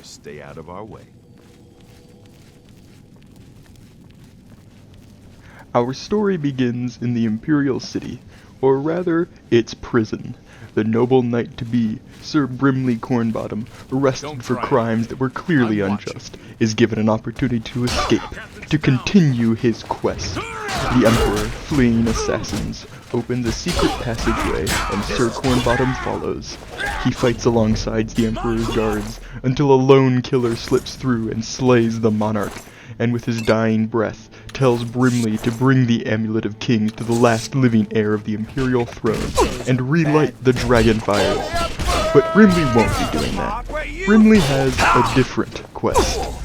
Just stay out of our way. Our story begins in the Imperial City, or rather, its prison. The noble knight-to-be, Sir Brimley Cornbottom, arrested for crimes that were clearly unjust, is given an opportunity to escape, to continue his quest. The Emperor, fleeing assassins, opens a secret passageway, and Sir Cornbottom follows. He fights alongside the Emperor's guards, until a lone killer slips through and slays the monarch, and with his dying breath, tells Brimley to bring the Amulet of Kings to the last living heir of the Imperial throne, and relight the dragon fires. But Brimley won't be doing that. Brimley has a different quest,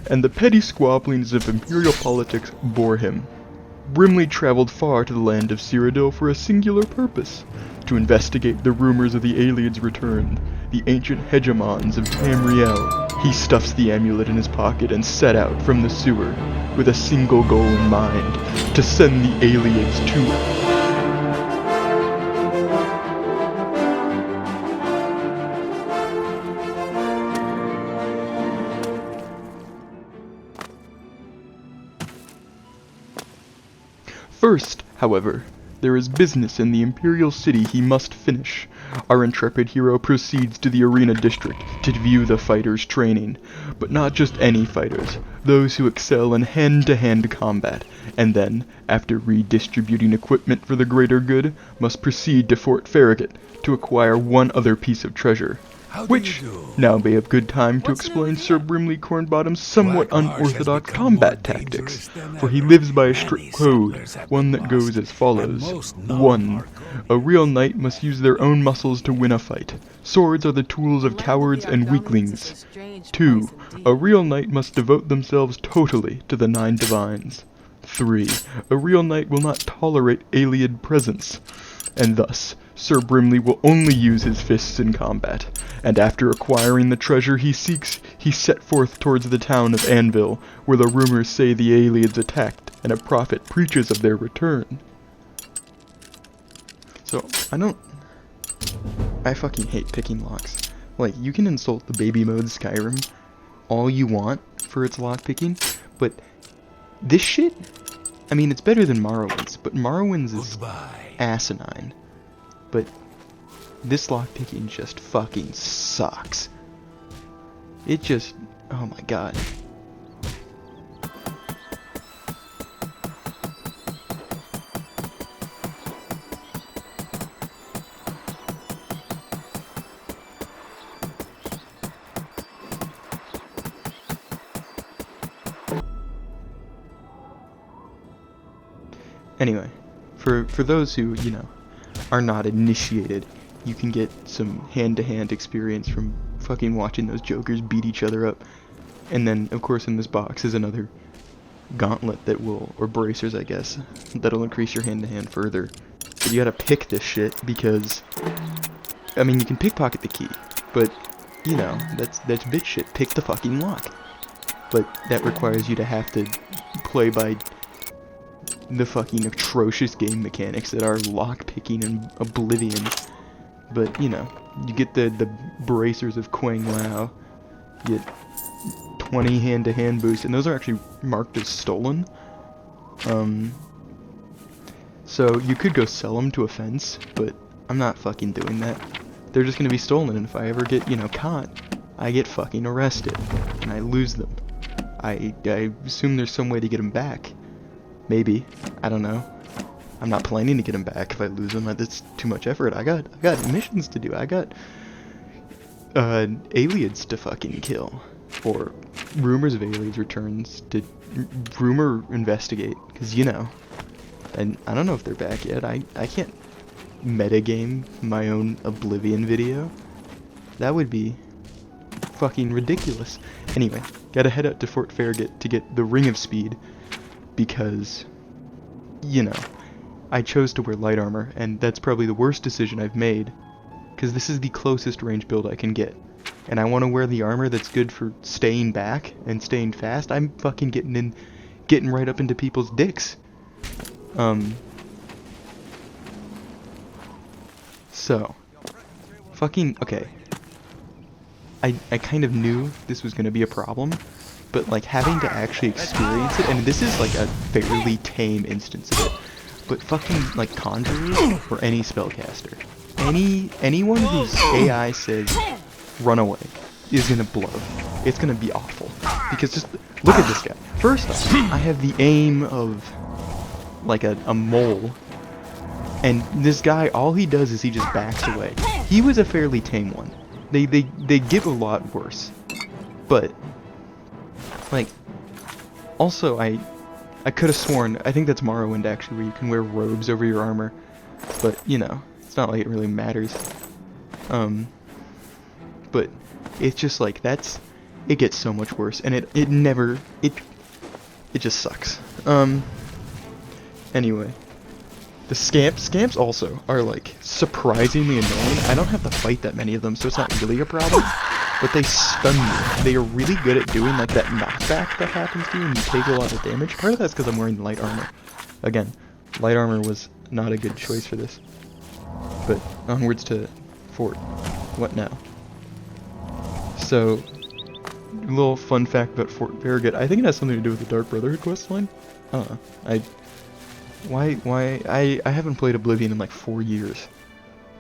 and the petty squabblings of Imperial politics bore him. Brimley traveled far to the land of Cyrodiil for a singular purpose, to investigate the rumors of the aliens returned, the ancient hegemons of Tamriel. He stuffs the amulet in his pocket and set out from the sewer, with a single goal in mind, to send the aliens to it. First, however, there is business in the Imperial City he must finish. Our intrepid hero proceeds to the Arena District to view the fighters' training. But not just any fighters, those who excel in hand-to-hand combat, and then, after redistributing equipment for the greater good, must proceed to Fort Farragut to acquire one other piece of treasure. Which now may be a good time to explain Sir Brimley Cornbottom's somewhat unorthodox combat tactics, for he lives by a strict code, one that goes as follows. 1. A real knight must use their own muscles to win a fight. Swords are the tools of cowards and weaklings. 2. A real knight must devote themselves totally to the 9 divines. 3. A real knight will not tolerate alien presence, and thus, Sir Brimley will only use his fists in combat, and after acquiring the treasure he seeks, he set forth towards the town of Anvil, where the rumors say the aliens attacked, and a prophet preaches of their return. So, I fucking hate picking locks. Like, you can insult the baby mode Skyrim all you want for its lockpicking, but this shit, I mean, it's better than Morrowind's, but Morrowind's is asinine. But this lockpicking just fucking sucks. It just, oh my god. Anyway, for those who, you know, are not initiated, you can get some hand-to-hand experience from fucking watching those jokers beat each other up. And then, of course, in this box is another gauntlet that will, or bracers, I guess, that'll increase your hand-to-hand further. But you gotta pick this shit because, I mean, you can pickpocket the key, but, you know, that's bitch shit. Pick the fucking lock. But that requires you to have to play by the fucking atrocious game mechanics that are lockpicking and Oblivion. But, you know, you get the bracers of Quang Lao, you get 20 hand-to-hand boosts, and those are actually marked as stolen. So you could go sell them to a fence, but I'm not fucking doing that. They're just gonna be stolen, and if I ever get, you know, caught, I get fucking arrested, and I lose them. I assume there's some way to get them back. Maybe. I don't know. I'm not planning to get them back if I lose them. That's too much effort. I got missions to do. I got aliens to fucking kill, or rumors of aliens returns to rumor investigate, because, you know, and I don't know if they're back yet. I can't metagame my own Oblivion video. That would be fucking ridiculous. Anyway, gotta head out to Fort Farragut to get the Ring of Speed, because, you know, I chose to wear light armor, and that's probably the worst decision I've made, because this is the closest range build I can get, and I want to wear the armor that's good for staying back and staying fast. I'm fucking getting right up into people's dicks. So, fucking, okay. I kind of knew this was gonna be a problem, but like having to actually experience it, and this is like a fairly tame instance of it, but fucking like conjurers or any spellcaster, anyone whose AI says run away is gonna blow. It's gonna be awful, because just look at this guy. First off, I have the aim of like a mole, and this guy, all he does is he just backs away. He was a fairly tame one. They get a lot worse, but like also I could have sworn, I think that's Morrowind actually, where you can wear robes over your armor, but you know, it's not like it really matters. But it's just like it gets so much worse, and it just sucks. Anyway, the scamps also are like surprisingly annoying. I don't have to fight that many of them, so it's not really a problem. But they stun you. They are really good at doing like that knockback that happens to you when you take a lot of damage. Part of that's because I'm wearing light armor. Again, light armor was not a good choice for this. But onwards to Fort. What now? So, little fun fact about Fort Farragut. I think it has something to do with the Dark Brotherhood questline. I haven't played Oblivion in like 4 years.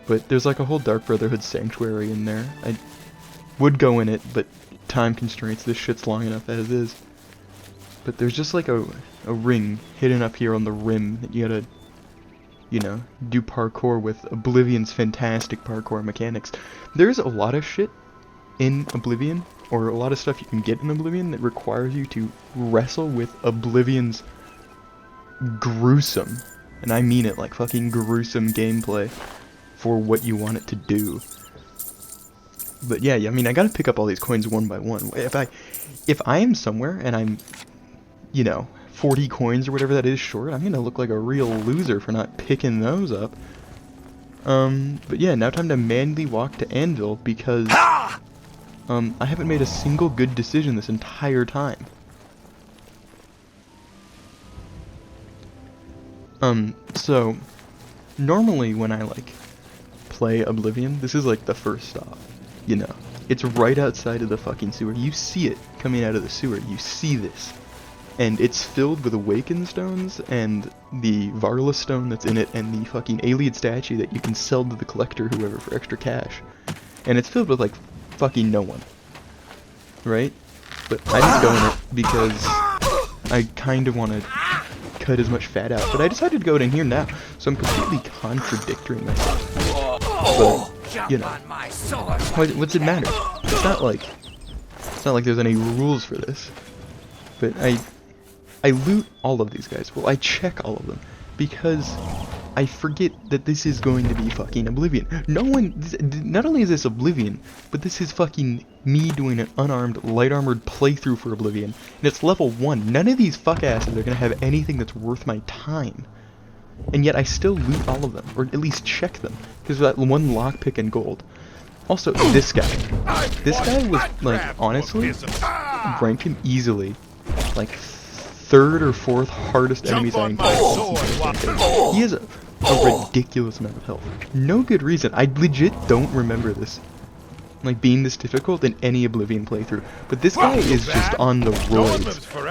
But there's like a whole Dark Brotherhood sanctuary in there. I would go in it, but time constraints, this shit's long enough as is. But there's just like a ring hidden up here on the rim that you gotta, you know, do parkour with. Oblivion's fantastic parkour mechanics. There's a lot of shit in Oblivion, or a lot of stuff you can get in Oblivion that requires you to wrestle with Oblivion's gruesome, and I mean it, like fucking gruesome gameplay for what you want it to do. But yeah, I mean, I gotta pick up all these coins one by one. If I am somewhere and I'm, you know, 40 coins or whatever that is short, I'm gonna look like a real loser for not picking those up. But yeah, now time to manually walk to Anvil because I haven't made a single good decision this entire time. So normally when I like play Oblivion, this is like the first stop. You know, it's right outside of the fucking sewer. You see it coming out of the sewer. You see this. And it's filled with Awakened Stones and the Varla Stone that's in it and the fucking Ayleid statue that you can sell to the collector, whoever, for extra cash. And it's filled with, like, fucking no one. Right? But I didn't go in it because I kind of want to cut as much fat out. But I decided to go in here now, so I'm completely contradicting myself. But, you know, what's it matter? It's not like there's any rules for this. But I loot all of these guys. Well, I check all of them because I forget that this is going to be fucking Oblivion. Not only is this Oblivion, but this is fucking me doing an unarmed, light-armored playthrough for Oblivion. And it's level 1. None of these fuck-asses are gonna have anything that's worth my time. And yet I still loot all of them, or at least check them, because of that one lockpick and gold. Also, this guy. This guy was, like, honestly, rank him easily. Like, 3rd or 4th hardest enemies I encountered. He has a ridiculous amount of health. No good reason. I legit don't remember this, like, being this difficult in any Oblivion playthrough. But this guy is just on the roids.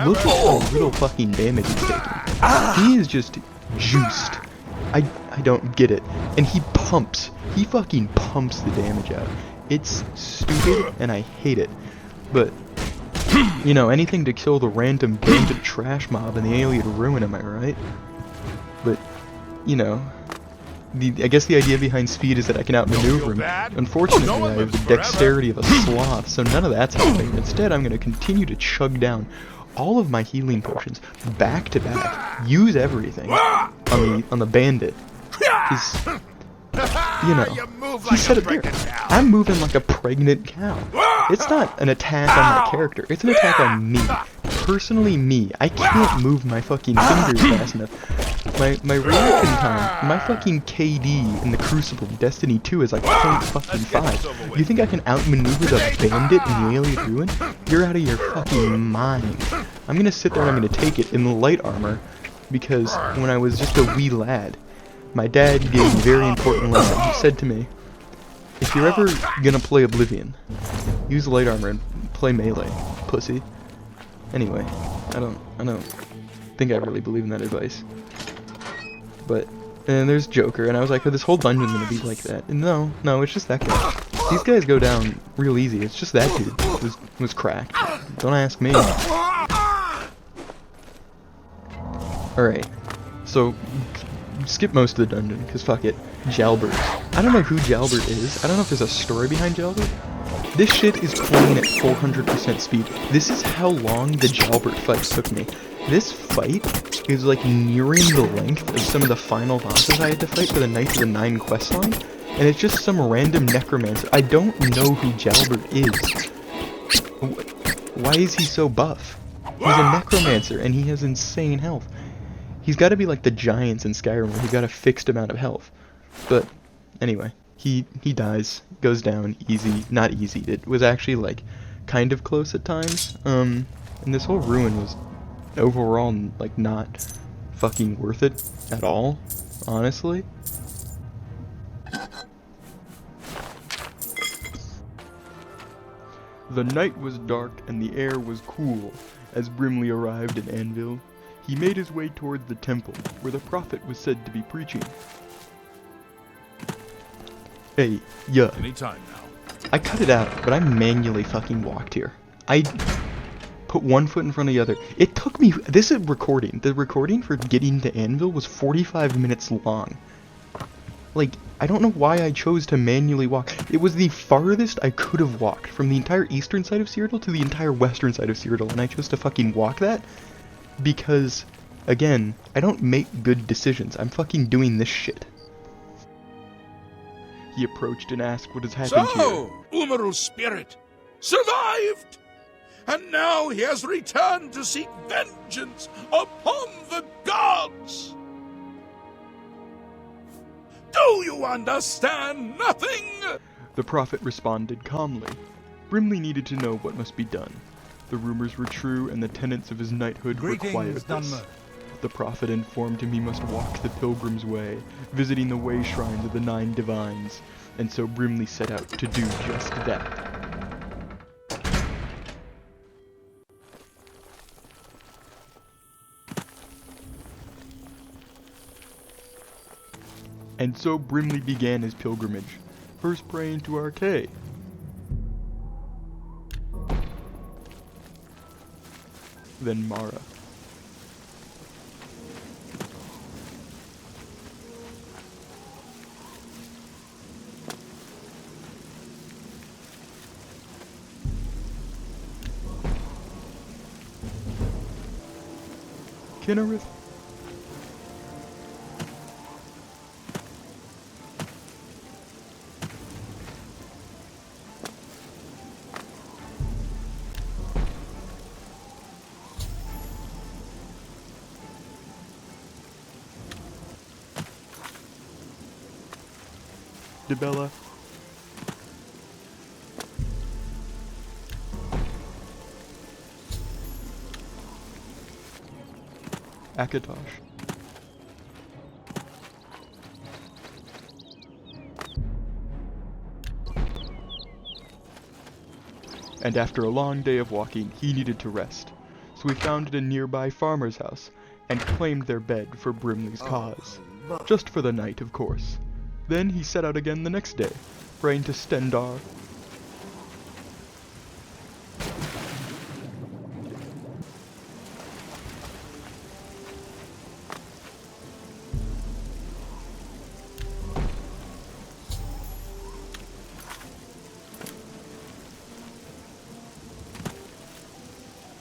Look at how little fucking damage he's taking. He is just juiced. I don't get it. And he fucking pumps the damage out. It's stupid and I hate it. But, you know, anything to kill the random bandit trash mob in the Ayleid ruin, am I right? But, you know, I guess the idea behind speed is that I can outmaneuver him. Unfortunately, I have the dexterity of a sloth, so none of that's happening. Instead, I'm going to continue to chug down all of my healing potions back to back. Use everything on the bandit. You know, he said it there. I'm moving like a pregnant cow. It's not an attack on my character. It's an attack on me. Personally, me. I can't move my fucking fingers fast enough. My reaction time, my fucking KD in the Crucible Destiny 2 is like 0.5. You think I can outmaneuver the bandit in the Ayleid Ruin? You're out of your fucking mind. I'm gonna sit there and I'm gonna take it in the light armor because when I was just a wee lad, my dad gave me a very important lesson. He said to me, if you're ever gonna play Oblivion, Use light armor and play melee, pussy. Anyway, I don't think I really believe in that advice. But, and there's Joker, and I was like, oh, this whole dungeon's gonna be like that. And no, it's just that guy. These guys go down real easy. It's just that dude was cracked. Don't ask me. Alright, so skip most of the dungeon, because fuck it. Jalbert. I don't know who Jalbert is. I don't know if there's a story behind Jalbert. This shit is playing at 400% speed. This is how long the Jalbert fight took me. This fight is like nearing the length of some of the final bosses I had to fight for the Knights of the Nine questline, and it's just some random necromancer. I don't know who Jalbert is. Why is he so buff? He's a necromancer, and he has insane health. He's got to be like the giants in Skyrim, where he got a fixed amount of health. But anyway, he dies, goes down easy, not easy. It was actually like kind of close at times. And this whole ruin was overall like not fucking worth it at all, honestly. The night was dark and the air was cool as Brimley arrived in Anvil. He made his way toward the temple, where the prophet was said to be preaching. Hey, yeah. Anytime now. I cut it out, but I manually fucking walked here. I put one foot in front of the other. It took me, this is recording. The recording for getting to Anvil was 45 minutes long. Like, I don't know why I chose to manually walk. It was the farthest I could have walked, from the entire eastern side of Cyrodiil to the entire western side of Cyrodiil, and I chose to fucking walk that because, again, I don't make good decisions. I'm fucking doing this shit. He approached and asked what has happened here. So, Umaru's spirit survived! And now he has returned to seek vengeance upon the gods! Do you understand nothing? The prophet responded calmly. Brimley needed to know what must be done. The rumors were true, and the tenets of his knighthood required this. The prophet informed him he must walk the pilgrim's way, visiting the way shrines of the 9 divines, and so Brimley set out to do just that. And so Brimley began his pilgrimage, first praying to Archay. Then Mara. Kinnereth. Dibella. Akatosh. And after a long day of walking, he needed to rest, so he found a nearby farmer's house and claimed their bed for Brimley's cause. Just for the night, of course. Then he set out again the next day, praying to Stendar.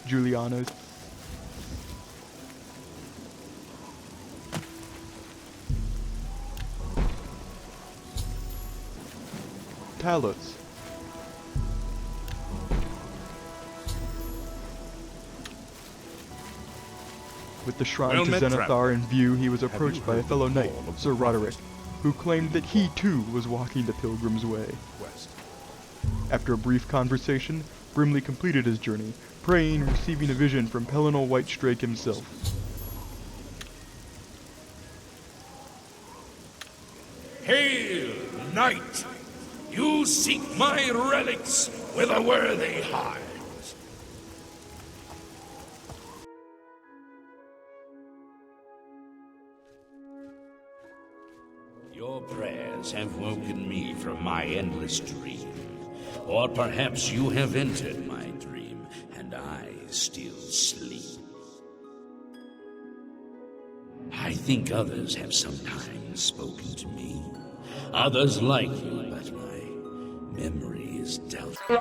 Juliana's. Talos. With the shrine to Zenithar in view, he was approached by a fellow knight, Sir Roderick, who claimed that he too was walking the Pilgrim's Way. After a brief conversation, Brimley completed his journey, praying and receiving a vision from Pellinol Whitestrake himself. Hail, knight! You You seek my relics with a worthy heart. Your prayers have woken me from my endless dream. Or perhaps you have entered my dream, and I still sleep. I think others have sometimes spoken to me. Others like you, but my memory is doubtful.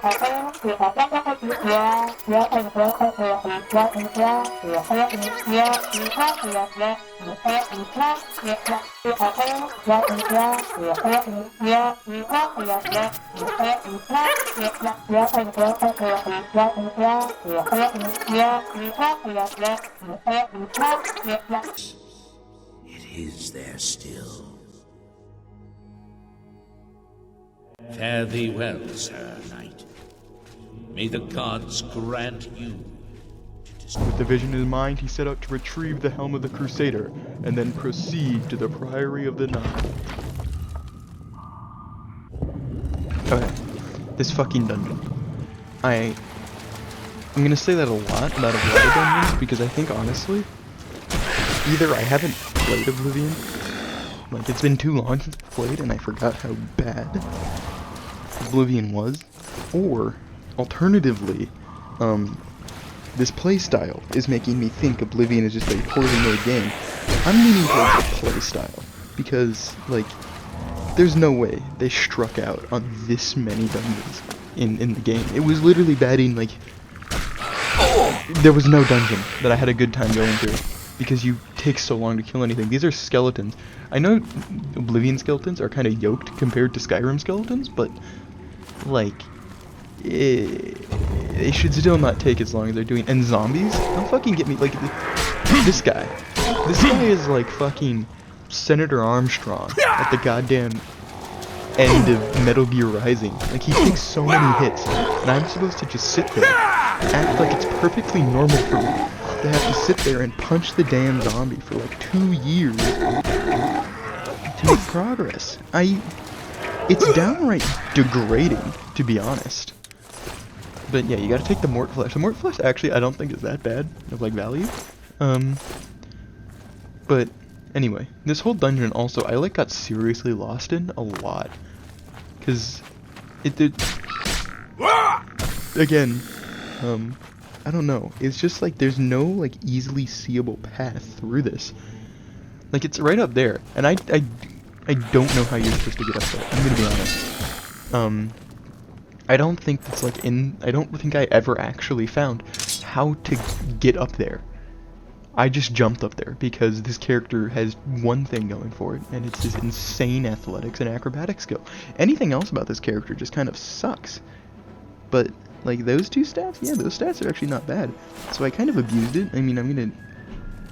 It is there still. Fare thee well, Sir Knight. May the gods grant you. With the vision in mind, he set out to retrieve the helm of the Crusader, and then proceed to the Priory of the Nile. Okay, this fucking dungeon. I'm gonna say that a lot about a lot of dungeons, because I think, honestly, either I haven't played Oblivion, like, it's been too long since I played, and I forgot how bad Oblivion was, or, alternatively, this playstyle is making me think Oblivion is just a poorly made game. I'm leaning towards the playstyle, because, like, there's no way they struck out on this many dungeons in the game. It was literally batting, like, there was no dungeon that I had a good time going through, because you take so long to kill anything. These are skeletons. I know Oblivion skeletons are kind of yoked compared to Skyrim skeletons, but, like, they should still not take as long as they're doing. And zombies? Don't fucking get me, like, this guy. This guy is like fucking Senator Armstrong at the goddamn end of Metal Gear Rising. Like, he takes so many hits, and I'm supposed to just sit there, act like it's perfectly normal for me to have to sit there and punch the damn zombie for like 2 years to make progress. It's downright degrading, to be honest. But yeah, you gotta take the Mort Flesh. The Mort Flesh, actually, I don't think is that bad of, like, value. But anyway, this whole dungeon also, I, like, got seriously lost in a lot. Cause it did, again, I don't know. It's just like there's no, like, easily seeable path through this. Like, it's right up there, and I don't know how you're supposed to get up there. I'm gonna be honest. I don't think that's like I don't think I ever actually found how to get up there. I just jumped up there because this character has one thing going for it, and it's his insane athletics and acrobatic skill. Anything else about this character just kind of sucks. But, like, those two stats, yeah, those stats are actually not bad. So I kind of abused it. I mean, I'm gonna...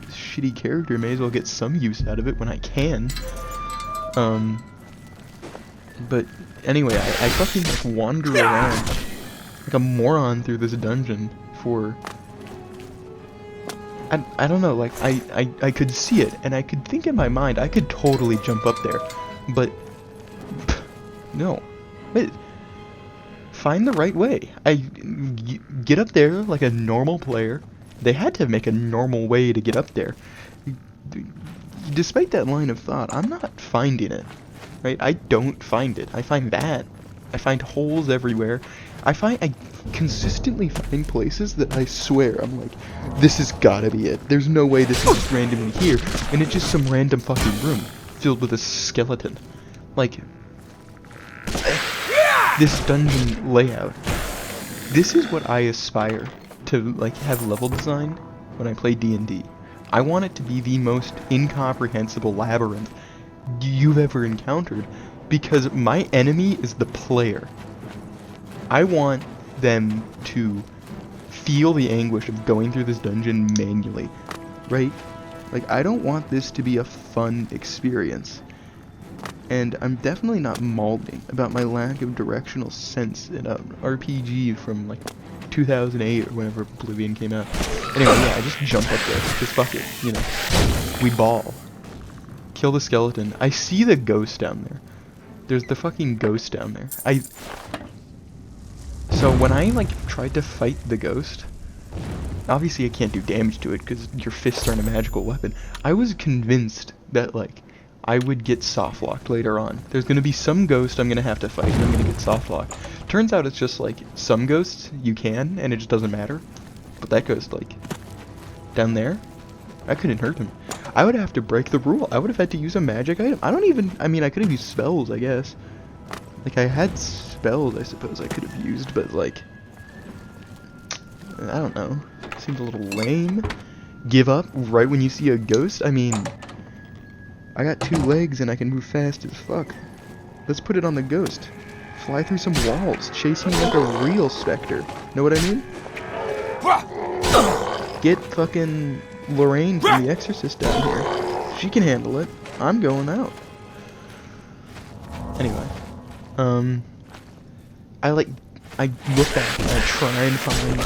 This shitty character, may as well get some use out of it when I can. But anyway, I fucking, like, wander around like a moron through this dungeon for... I don't know, like, I could see it, and I could think in my mind, I could totally jump up there, but, no. Wait, find the right way. Get up there like a normal player. They had to make a normal way to get up there. Despite that line of thought, I'm not finding it, right? I don't find it. I find that. I find holes everywhere. I consistently find places that I swear, I'm like, this has gotta be it. There's no way this is just randomly here, and it's just some random fucking room filled with a skeleton. Like, this dungeon layout. This is what I aspire to, like, have level design when I play D&D. I want it to be the most incomprehensible labyrinth you've ever encountered, because my enemy is the player. I want them to feel the anguish of going through this dungeon manually, right? Like, I don't want this to be a fun experience. And I'm definitely not malding about my lack of directional sense in an RPG from, like, 2008 or whenever Oblivion came out. Anyway, yeah, I just jump up there. Just fuck it, you know. We ball. Kill the skeleton. I see the ghost down there. There's the fucking ghost down there. So when I, like, tried to fight the ghost, obviously I can't do damage to it because your fists aren't a magical weapon. I was convinced that, like, I would get soft-locked later on. There's gonna be some ghost I'm gonna have to fight and I'm gonna get soft-locked. Turns out it's just, like, some ghosts you can, and it just doesn't matter. But that ghost, like, down there, I couldn't hurt him. I would have to break the rule. I would have had to use a magic item. I mean, I could have used spells, I guess. Like, I had spells, I suppose I could have used, but, like, I don't know. Seems a little lame. Give up right when you see a ghost? I mean, I got 2 legs and I can move fast as fuck. Let's put it on the ghost. Fly through some walls. Chase me like a real specter. Know what I mean? Get fucking Lorraine from The Exorcist down here. She can handle it. I'm going out. Anyway. I look back and I try and find,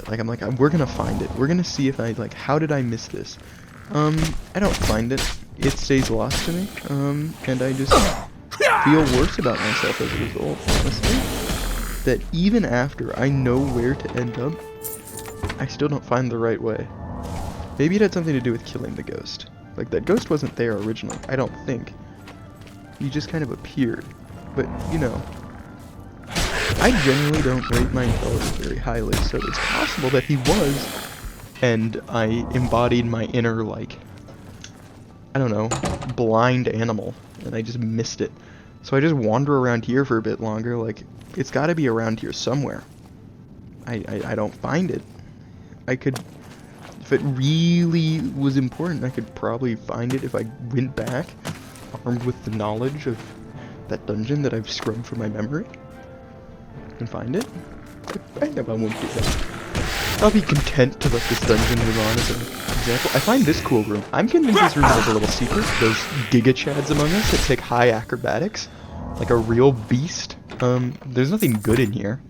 like, we're gonna find it. We're gonna see if how did I miss this? I don't find it. It stays lost to me. And I just feel worse about myself as a result, honestly. That even after I know where to end up, I still don't find the right way. Maybe it had something to do with killing the ghost. Like, that ghost wasn't there originally, I don't think. He just kind of appeared. But, you know, I generally don't rate my intelligence very highly, so it's possible that he was, and I embodied my inner, like, I don't know, blind animal, and I just missed it. So I just wander around here for a bit longer, like, it's gotta be around here somewhere. I don't find it. I could, if it really was important, I could probably find it if I went back, armed with the knowledge of that dungeon that I've scrubbed from my memory, and find it. I know I won't do that. I'll be content to let this dungeon live on as an example. I find this cool room. I'm convinced this room has a little secret. Those Giga Chads among us that take high acrobatics, like a real beast. There's nothing good in here,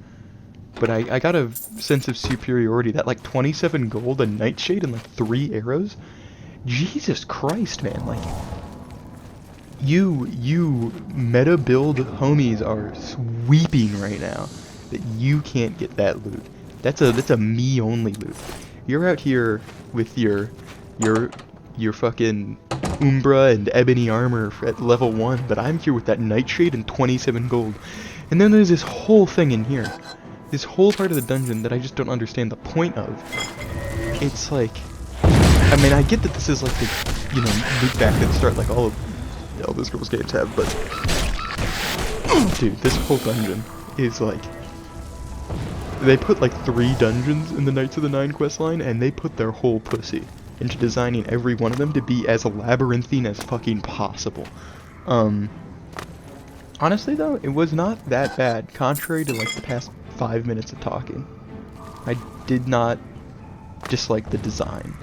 but I got a sense of superiority. That, like, 27 gold, a nightshade, and like 3 arrows. Jesus Christ, man! Like, you meta build homies are sweeping right now. That you can't get that loot. That's a me only loot. You're out here with your fucking Umbra and ebony armor at level 1, but I'm here with that nightshade and 27 gold. And then there's this whole thing in here. This whole part of the dungeon that I just don't understand the point of. It's like, I mean, I get that this is like the, you know, loot back at the start, like all of Elder Scrolls games have, but dude, this whole dungeon is like, they put like 3 dungeons in the Knights of the Nine questline, and they put their whole pussy into designing every one of them to be as labyrinthine as fucking possible. Honestly though, it was not that bad, contrary to like the past 5 minutes of talking. I did not dislike the design.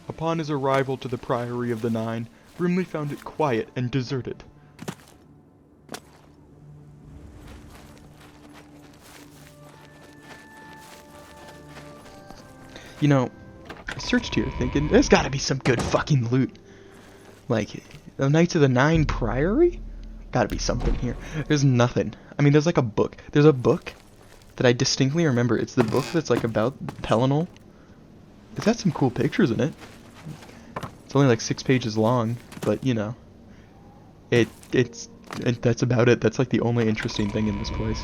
Upon his arrival to the Priory of the Nine, Brimley found it quiet and deserted. You know, I searched here thinking, there's gotta be some good fucking loot. Like, the Knights of the Nine Priory? Gotta be something here. There's nothing. I mean, there's like a book. There's a book that I distinctly remember. It's the book that's like about Pelennor. It's got some cool pictures in it. It's only like 6 pages long, but you know, that's about it. That's like the only interesting thing in this place.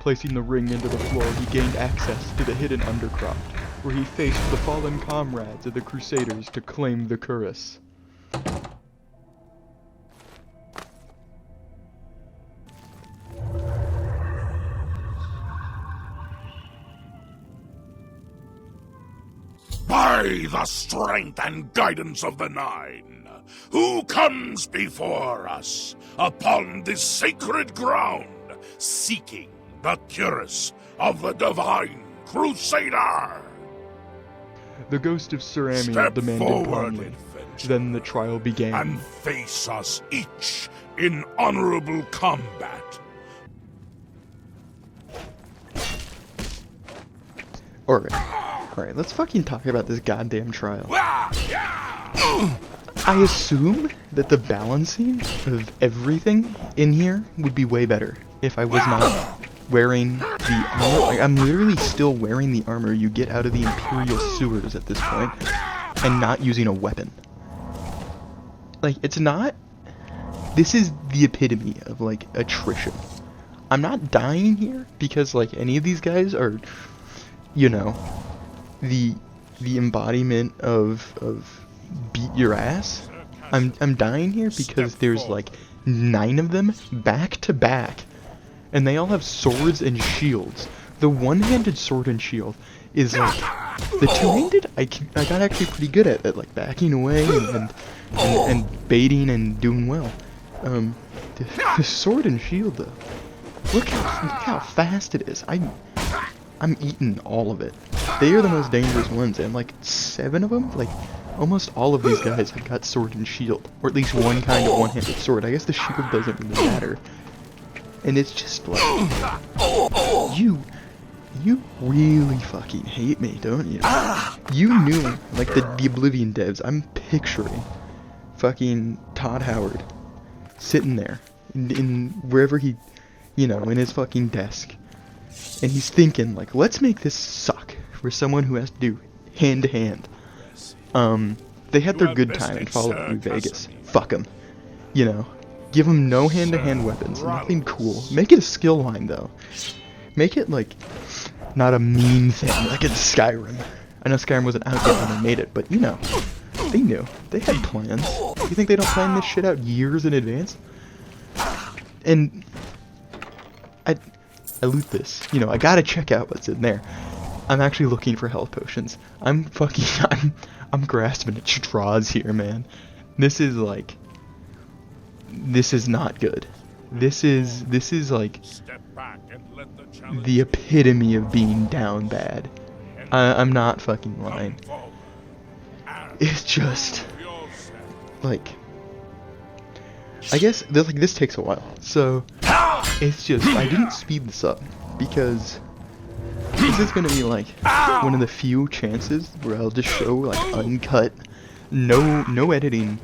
Placing the ring into the floor, he gained access to the hidden undercroft, where he faced the fallen comrades of the Crusaders to claim the cuirass. By the strength and guidance of the Nine, who comes before us upon this sacred ground, seeking the cuirass of the divine Crusader? The ghost of Sir Amiel demanded calmly. Then the trial began. And face us each in honorable combat. Alright. Alright, let's fucking talk about this goddamn trial. I assume that the balancing of everything in here would be way better if I was not wearing the armor. Like, I'm literally still wearing the armor you get out of the Imperial sewers at this point, and not using a weapon. Like, it's not... This is the epitome of, like, attrition. I'm not dying here because, like, any of these guys are, you know, the embodiment of beat your ass. I'm dying here because there's, like, 9 of them back to back, and they all have swords and shields. The one-handed sword and shield is, like, the two-handed I got actually pretty good at like, backing away and baiting and doing well. The sword and shield, though. Look how fast it is. I'm eating all of it. They are the most dangerous ones, and like 7 of them, like almost all of these guys have got sword and shield, or at least one kind of one-handed sword. I guess the shield doesn't really matter. And it's just like, you really fucking hate me, don't you? You knew, like the Oblivion devs, I'm picturing fucking Todd Howard sitting there in wherever he, you know, in his fucking desk, and he's thinking like, let's make this suck for someone who has to do hand-to-hand. They had their good time in Fallout New Vegas. Fuck them. You know, give them no hand-to-hand weapons, nothing cool. Make it a skill line, though. Make it, like, not a mean thing, like in Skyrim. I know Skyrim wasn't out yet when they made it, but, you know, they knew. They had plans. You think they don't plan this shit out years in advance? And I loot this. You know, I gotta check out what's in there. I'm actually looking for health potions. I'm grasping at straws here, man. This is like, this is not good. This is like the epitome of being down bad. I'm not fucking lying. It's just like, I guess this takes a while. So it's just, I didn't speed this up because this is gonna be like one of the few chances where I'll just show like uncut, no editing,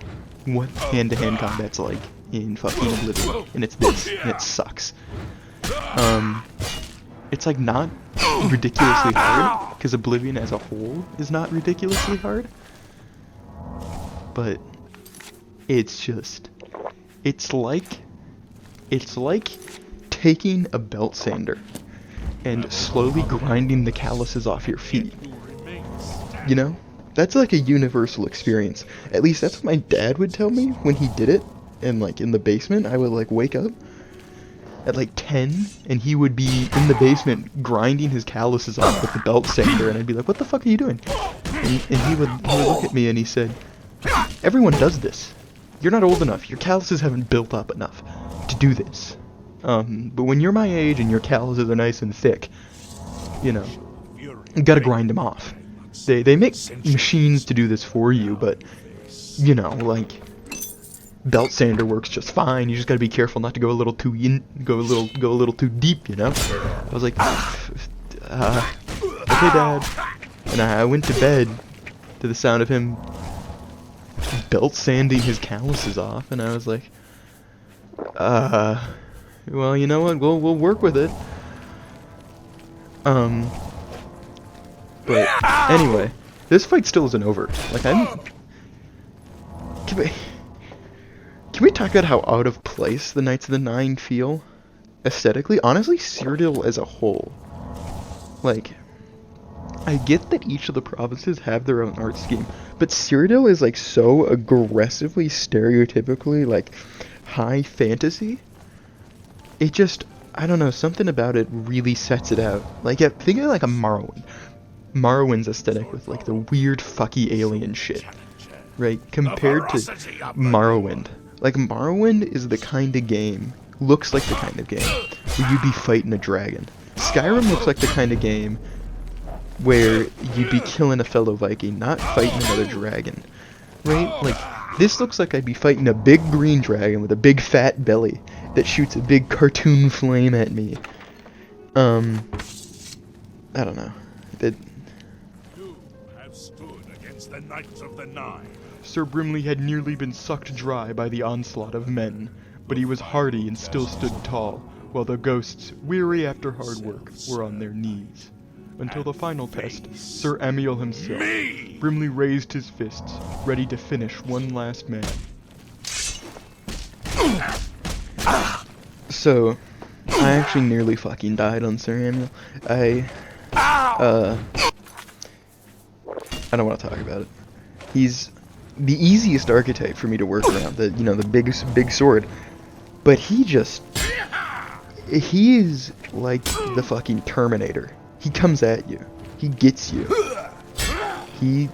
what hand-to-hand combat's like in fucking Oblivion, and it's this, and it sucks. It's like not ridiculously hard, because Oblivion as a whole is not ridiculously hard, but it's just, it's like taking a belt sander and slowly grinding the calluses off your feet. You know? That's like a universal experience. At least that's what my dad would tell me when he did it. And like in the basement, I would like wake up at like 10 and he would be in the basement grinding his calluses off with the belt sander, and I'd be like, what the fuck are you doing? And he would look at me and he said, everyone does this. You're not old enough. Your calluses haven't built up enough to do this. But when you're my age and your calluses are nice and thick, you know, you gotta grind them off. They make machines to do this for you, but, you know, like, belt sander works just fine. You just gotta be careful not to go a little too go a little too deep, you know? I was like, okay, Dad. And I went to bed to the sound of him belt sanding his calluses off, and I was like, well, you know what? We'll work with it. But anyway, this fight still isn't over. Like, Can we talk about how out of place the Knights of the Nine feel aesthetically? Honestly, Cyrodiil as a whole. Like, I get that each of the provinces have their own art scheme, but Cyrodiil is like so aggressively, stereotypically like high fantasy. It just, I don't know, something about it really sets it out. Like, yeah, think of like a Morrowind. Morrowind's aesthetic with like the weird fucky alien shit, right? Compared to Morrowind. Like, Morrowind is the kind of game, looks like the kind of game where you'd be fighting a dragon. Skyrim looks like the kind of game where you'd be killing a fellow Viking, not fighting another dragon, right? Like, this looks like I'd be fighting a big green dragon with a big fat belly that shoots a big cartoon flame at me. I don't know. the Knights of the Nine. Sir Brimley had nearly been sucked dry by the onslaught of men, but he was hardy and still stood tall, while the ghosts, weary after hard work, were on their knees. Until the final test, Sir Amiel himself, Brimley raised his fists, ready to finish one last man. So, I actually nearly fucking died on Sir Amiel. I don't want to talk about it. He's the easiest archetype for me to work around, the big sword. But he is like the fucking Terminator. He comes at you. He gets you. He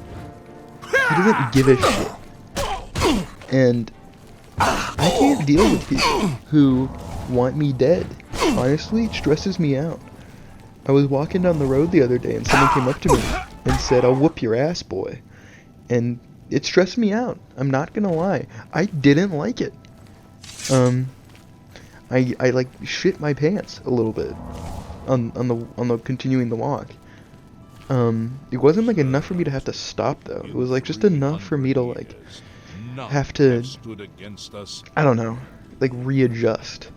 doesn't give a shit. And I can't deal with people who want me dead. Honestly, it stresses me out. I was walking down the road the other day and someone came up to me and said, "I'll whoop your ass, boy." And it stressed me out. I'm not gonna lie. I didn't like it. I like shit my pants a little bit on the continuing the walk. It wasn't like enough for me to have to stop though. It was like just enough for me to like have to, I don't know, like readjust.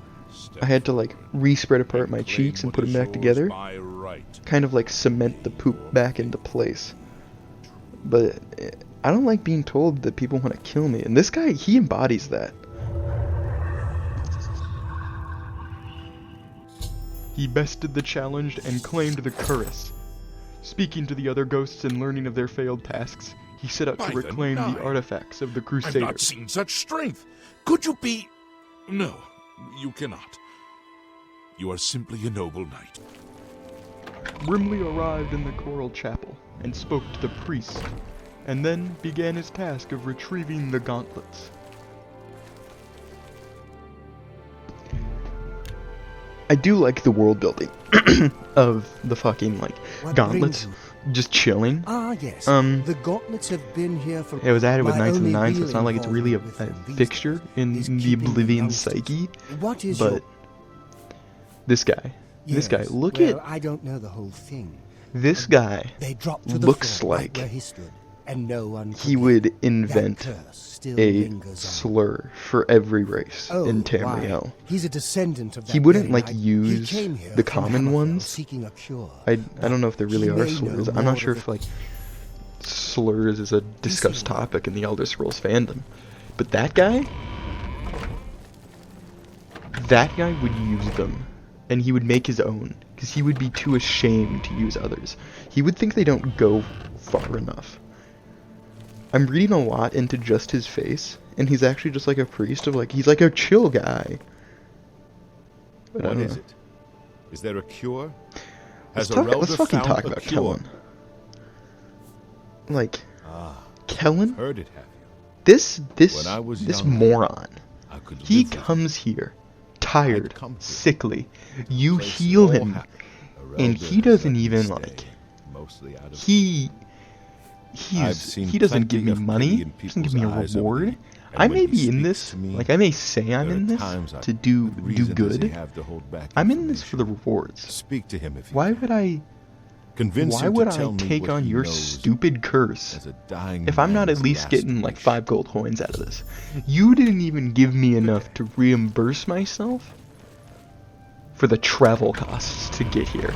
I had to like re-spread apart my cheeks and put them back together, kind of like cement the poop back into place. But I don't like being told that people want to kill me, and this guy, he embodies that. He bested the challenged and claimed the cuirass. Speaking to the other ghosts and learning of their failed tasks, he set out to reclaim the artifacts of the Crusaders. I've not seen such strength. Could you be... No, you cannot. You are simply a noble knight. Brimley arrived in the choral chapel and spoke to the priest, and then began his task of retrieving the gauntlets. I do like the world building of the fucking like gauntlets, just chilling. Ah, yes. The gauntlets have been here for. It was added with Knights of the Nine, so it's not like it's really a fixture in the Oblivion psyche. What is but this guy, look at. I don't know the whole thing. This guy looks like he stood, and no one he would invent a slur for every race in Tamriel. He's a descendant of that. He wouldn't like use the common ones. I don't know if there really are slurs. I'm not sure if like slurs is a discussed topic in the Elder Scrolls fandom. But that guy would use them, and he would make his own, because he would be too ashamed to use others. He would think they don't go far enough. I'm reading a lot into just his face, and he's actually just like a priest of like, he's like a chill guy. But what is it? Is there a cure? Has let's fucking talk about Kellen. Like, Kellen? Heard it, have you? This moron. He comes here, tired, sickly. You heal him, and he doesn't even like. He doesn't give me money. He doesn't give me a reward. I may be in this, like I may say I'm in this to do good. I'm in this for the rewards. Speak to him if you Why would I take on your stupid curse if I'm not at least getting like 5 gold coins out of this? You didn't even give me enough to reimburse myself for the travel costs to get here.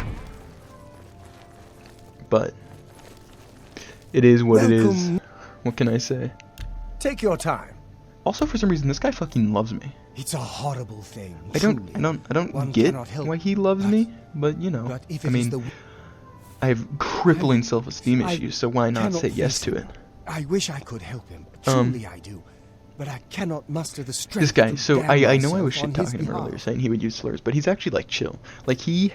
But it is what it is. What can I say? Take your time. Also, for some reason, this guy fucking loves me. It's a horrible thing. I don't get why he loves me, but you know, I mean, I have crippling self-esteem issues, so why not say yes to it? I wish I could help him. Truly I do. But I cannot muster the strength. This guy, so I know I was shit talking him earlier, saying he would use slurs, but he's actually like chill. Like he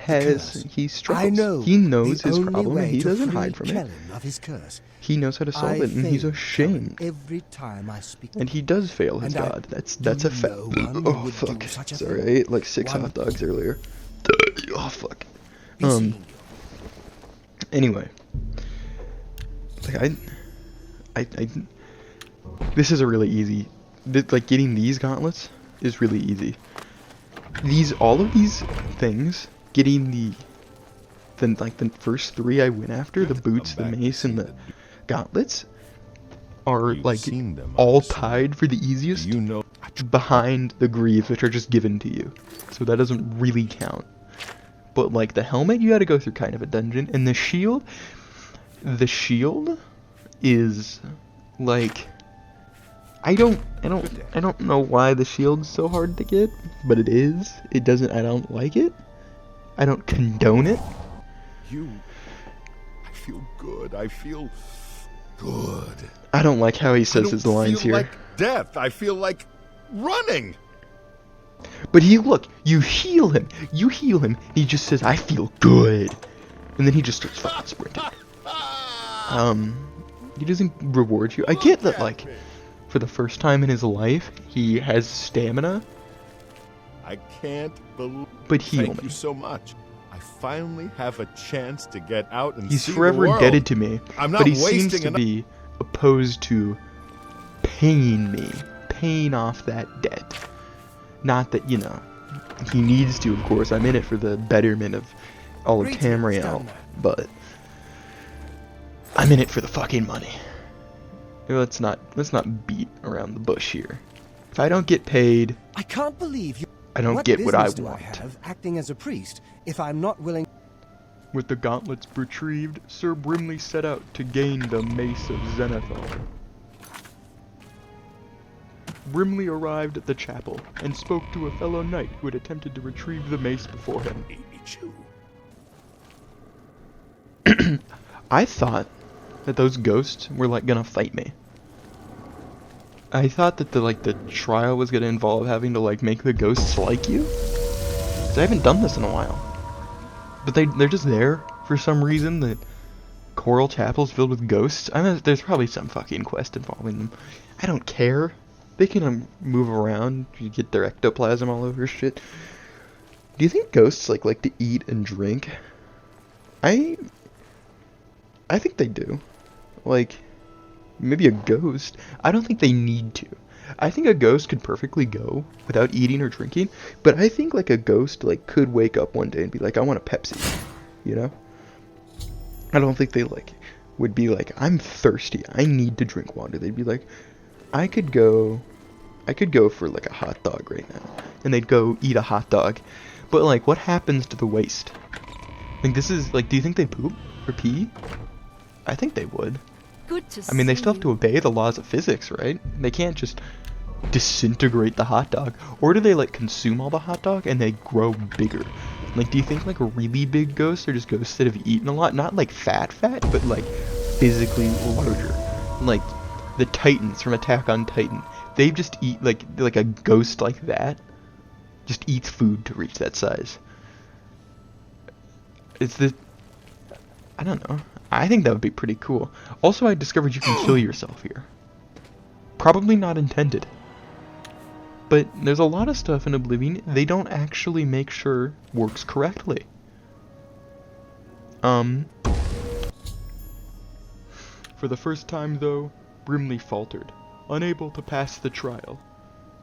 struggles. He knows his problem and he doesn't hide from it. He knows how to solve it, and he's ashamed. Every time I speak, and he does fail his god. That's a fact. Oh fuck! Sorry, I ate like 6 hot dogs earlier. Oh fuck. Anyway, like I this is a really easy. Like getting these gauntlets is really easy. All of these things, getting the first 3 I went after, the boots, the mace, and the gauntlets, are You've like seen them, all I've seen tied for the easiest You know. behind the greaves, which are just given to you. So that doesn't really count. But like the helmet, you gotta go through kind of a dungeon, and the shield is like I don't know why the shield's so hard to get, but it is. I don't like it. I don't condone it. I feel good. I feel good. I don't like how he says his lines here. I don't feel like death. I feel like running. But you heal him. He just says, "I feel good," and then he just starts fucking sprinting. He doesn't reward you. I get that, like, for the first time in his life, he has stamina. I can't believe. But heal Thank me. you so much. I finally have a chance to get out and He's see forever the world. indebted to me, I'm not but he wasting seems to enough. be opposed to paying off that debt. Not that, you know, he needs to, of course. I'm in it for the betterment of all of Greetings, Tamriel, Gunnar. but I'm in it for the fucking money. Let's not beat around the bush here. If I don't get paid, I can't believe you. I don't get what I business do want. have acting as a priest if I'm not willing? With the gauntlets retrieved, Sir Brimley set out to gain the Mace of Zenithal. Brimley arrived at the chapel and spoke to a fellow knight who had attempted to retrieve the mace before him. I thought that those ghosts were like gonna fight me. I thought that the trial was gonna involve having to like make the ghosts like you. 'Cause I haven't done this in a while. But they're just there for some reason. The Coral Chapel's filled with ghosts. I mean, there's probably some fucking quest involving them. I don't care. They can move around. You get their ectoplasm all over shit. Do you think ghosts like to eat and drink? I think they do. Like, maybe a ghost. I don't think they need to. I think a ghost could perfectly go without eating or drinking, but I think like a ghost like could wake up one day and be like, I want a Pepsi, you know? I don't think they like would be like, I'm thirsty, I need to drink water. They'd be like, I could go for like a hot dog right now, and they'd go eat a hot dog. But like, what happens to the waste? Like, this is like, do you think they poop or pee? I think they would. Good to see. I mean, they still have to obey the laws of physics, right? They can't just disintegrate the hot dog. Or do they like consume all the hot dog and they grow bigger? Like, do you think like really big ghosts are just ghosts that have eaten a lot? Not like fat, but like physically larger. Like the Titans from Attack on Titan. They just eat like a ghost like that. Just eats food to reach that size. I don't know. I think that would be pretty cool. Also, I discovered you can kill yourself here. Probably not intended. But there's a lot of stuff in Oblivion they don't actually make sure works correctly. For the first time, though, Brimley faltered, unable to pass the trial.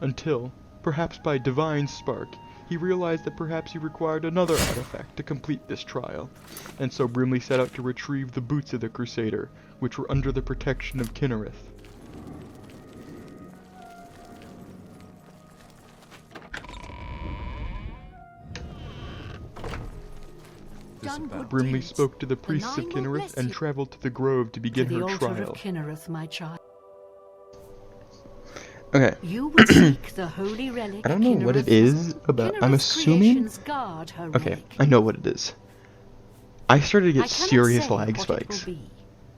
Until, perhaps by divine spark, he realized that perhaps he required another artifact to complete this trial, and so Brimley set out to retrieve the boots of the Crusader, which were under the protection of Kinnereth. Brimley spoke to the priests of Kinnereth and traveled to the grove to begin her altar trial. of Kinnereth, my child. Okay. You would seek the holy relic. I don't know what it Kinnereth is about. I'm Kinnereth's assuming. creations guard her Okay, relic. I know what it is. I started to I get cannot serious say lag what it will spikes be.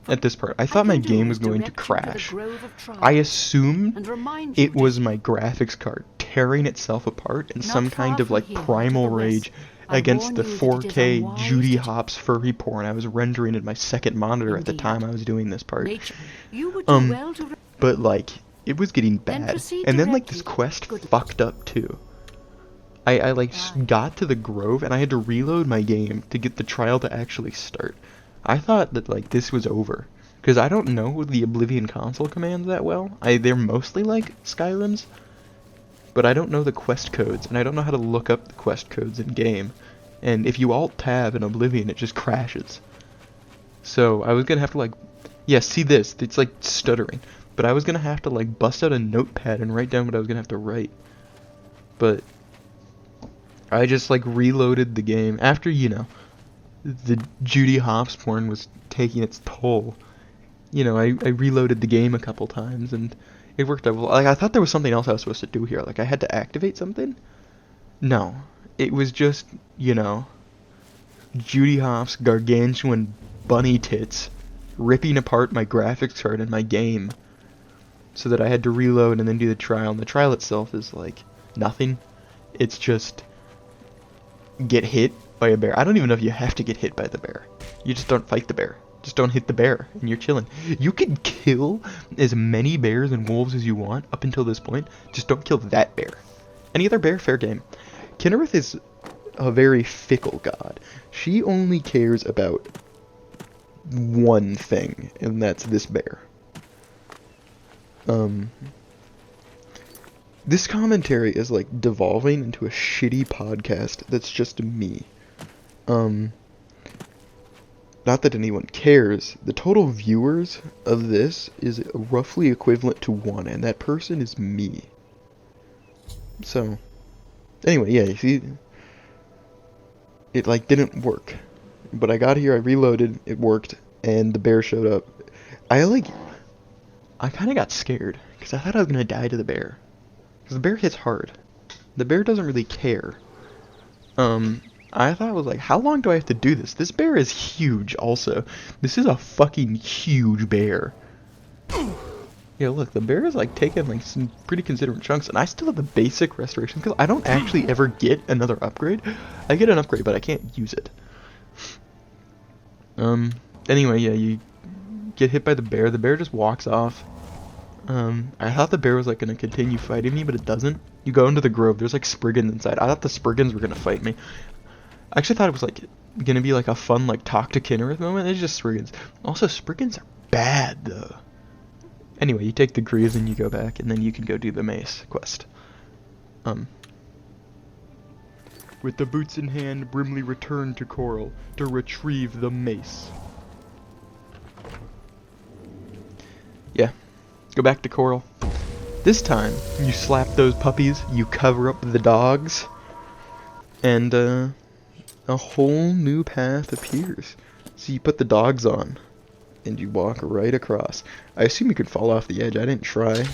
at this part. I thought my can do game is was going to direct you the crash. grove of trial I assumed and remind you it was my graphics card tearing itself apart in Not some far kind of from like here, to primal the rage west, I against warn the you that it is 4K unwise Judy to- Hopps furry porn I was rendering in my second monitor at the Indeed. time I was doing this part. nature. You would do well to But like, it was getting Then bad. proceed And then like this directly. quest Good. fucked up too. I like got to the grove and I had to reload my game to get the trial to actually start. I thought that like this was over. Because I don't know the Oblivion console commands that well. They're mostly like Skyrim's. But I don't know the quest codes, and I don't know how to look up the quest codes in game. And if you alt-tab in Oblivion, it just crashes. So I was gonna have to like, yeah, see this? It's like stuttering. but I was gonna have to like bust out a notepad and write down what I was gonna have to write. But I just like reloaded the game after, you know, the Judy Hopps porn was taking its toll. You know, I reloaded the game a couple times and it worked out well. Like, I thought there was something else I was supposed to do here. Like, I had to activate something? No. It was just, you know, Judy Hopps' gargantuan bunny tits ripping apart my graphics card in my game so that I had to reload and then do the trial. And the trial itself is, like, nothing. It's just get hit by a bear. I don't even know if you have to get hit by the bear. You just don't fight the bear. Just don't hit the bear, and you're chilling. You can kill as many bears and wolves as you want up until this point. Just don't kill that bear. Any other bear, fair game. Kinnereth is a very fickle god. She only cares about one thing, and that's this bear. This commentary is like devolving into a shitty podcast that's just me. Not that anyone cares. The total viewers of this is roughly equivalent to 1, and that person is me. So, anyway, yeah, you see, it like didn't work. But I got here, I reloaded, it worked, and the bear showed up. I kind of got scared, because I thought I was going to die to the bear. Because the bear hits hard. The bear doesn't really care. I thought it was like, how long do I have to do this? This bear is huge also. This is a fucking huge bear. Yeah, look, the bear is like taking like some pretty considerable chunks, and I still have the basic restoration because I don't actually ever get another upgrade. I get an upgrade, but I can't use it. Anyway, yeah, you get hit by the bear just walks off. I thought the bear was like gonna continue fighting me, but it doesn't. You go into the grove, there's like Spriggans inside. I thought the Spriggans were gonna fight me. I actually thought it was like gonna be like a fun like talk to Kinnereth moment. It's just Spriggans. Also, Spriggans are bad though. Anyway, you take the greaves and you go back, and then you can go do the mace quest. With the boots in hand, Brimley returned to Coral to retrieve the mace. Yeah, go back to Coral. This time, you slap those puppies, you cover up the dogs, and a whole new path appears. So you put the dogs on, and you walk right across. I assume you could fall off the edge. I didn't try.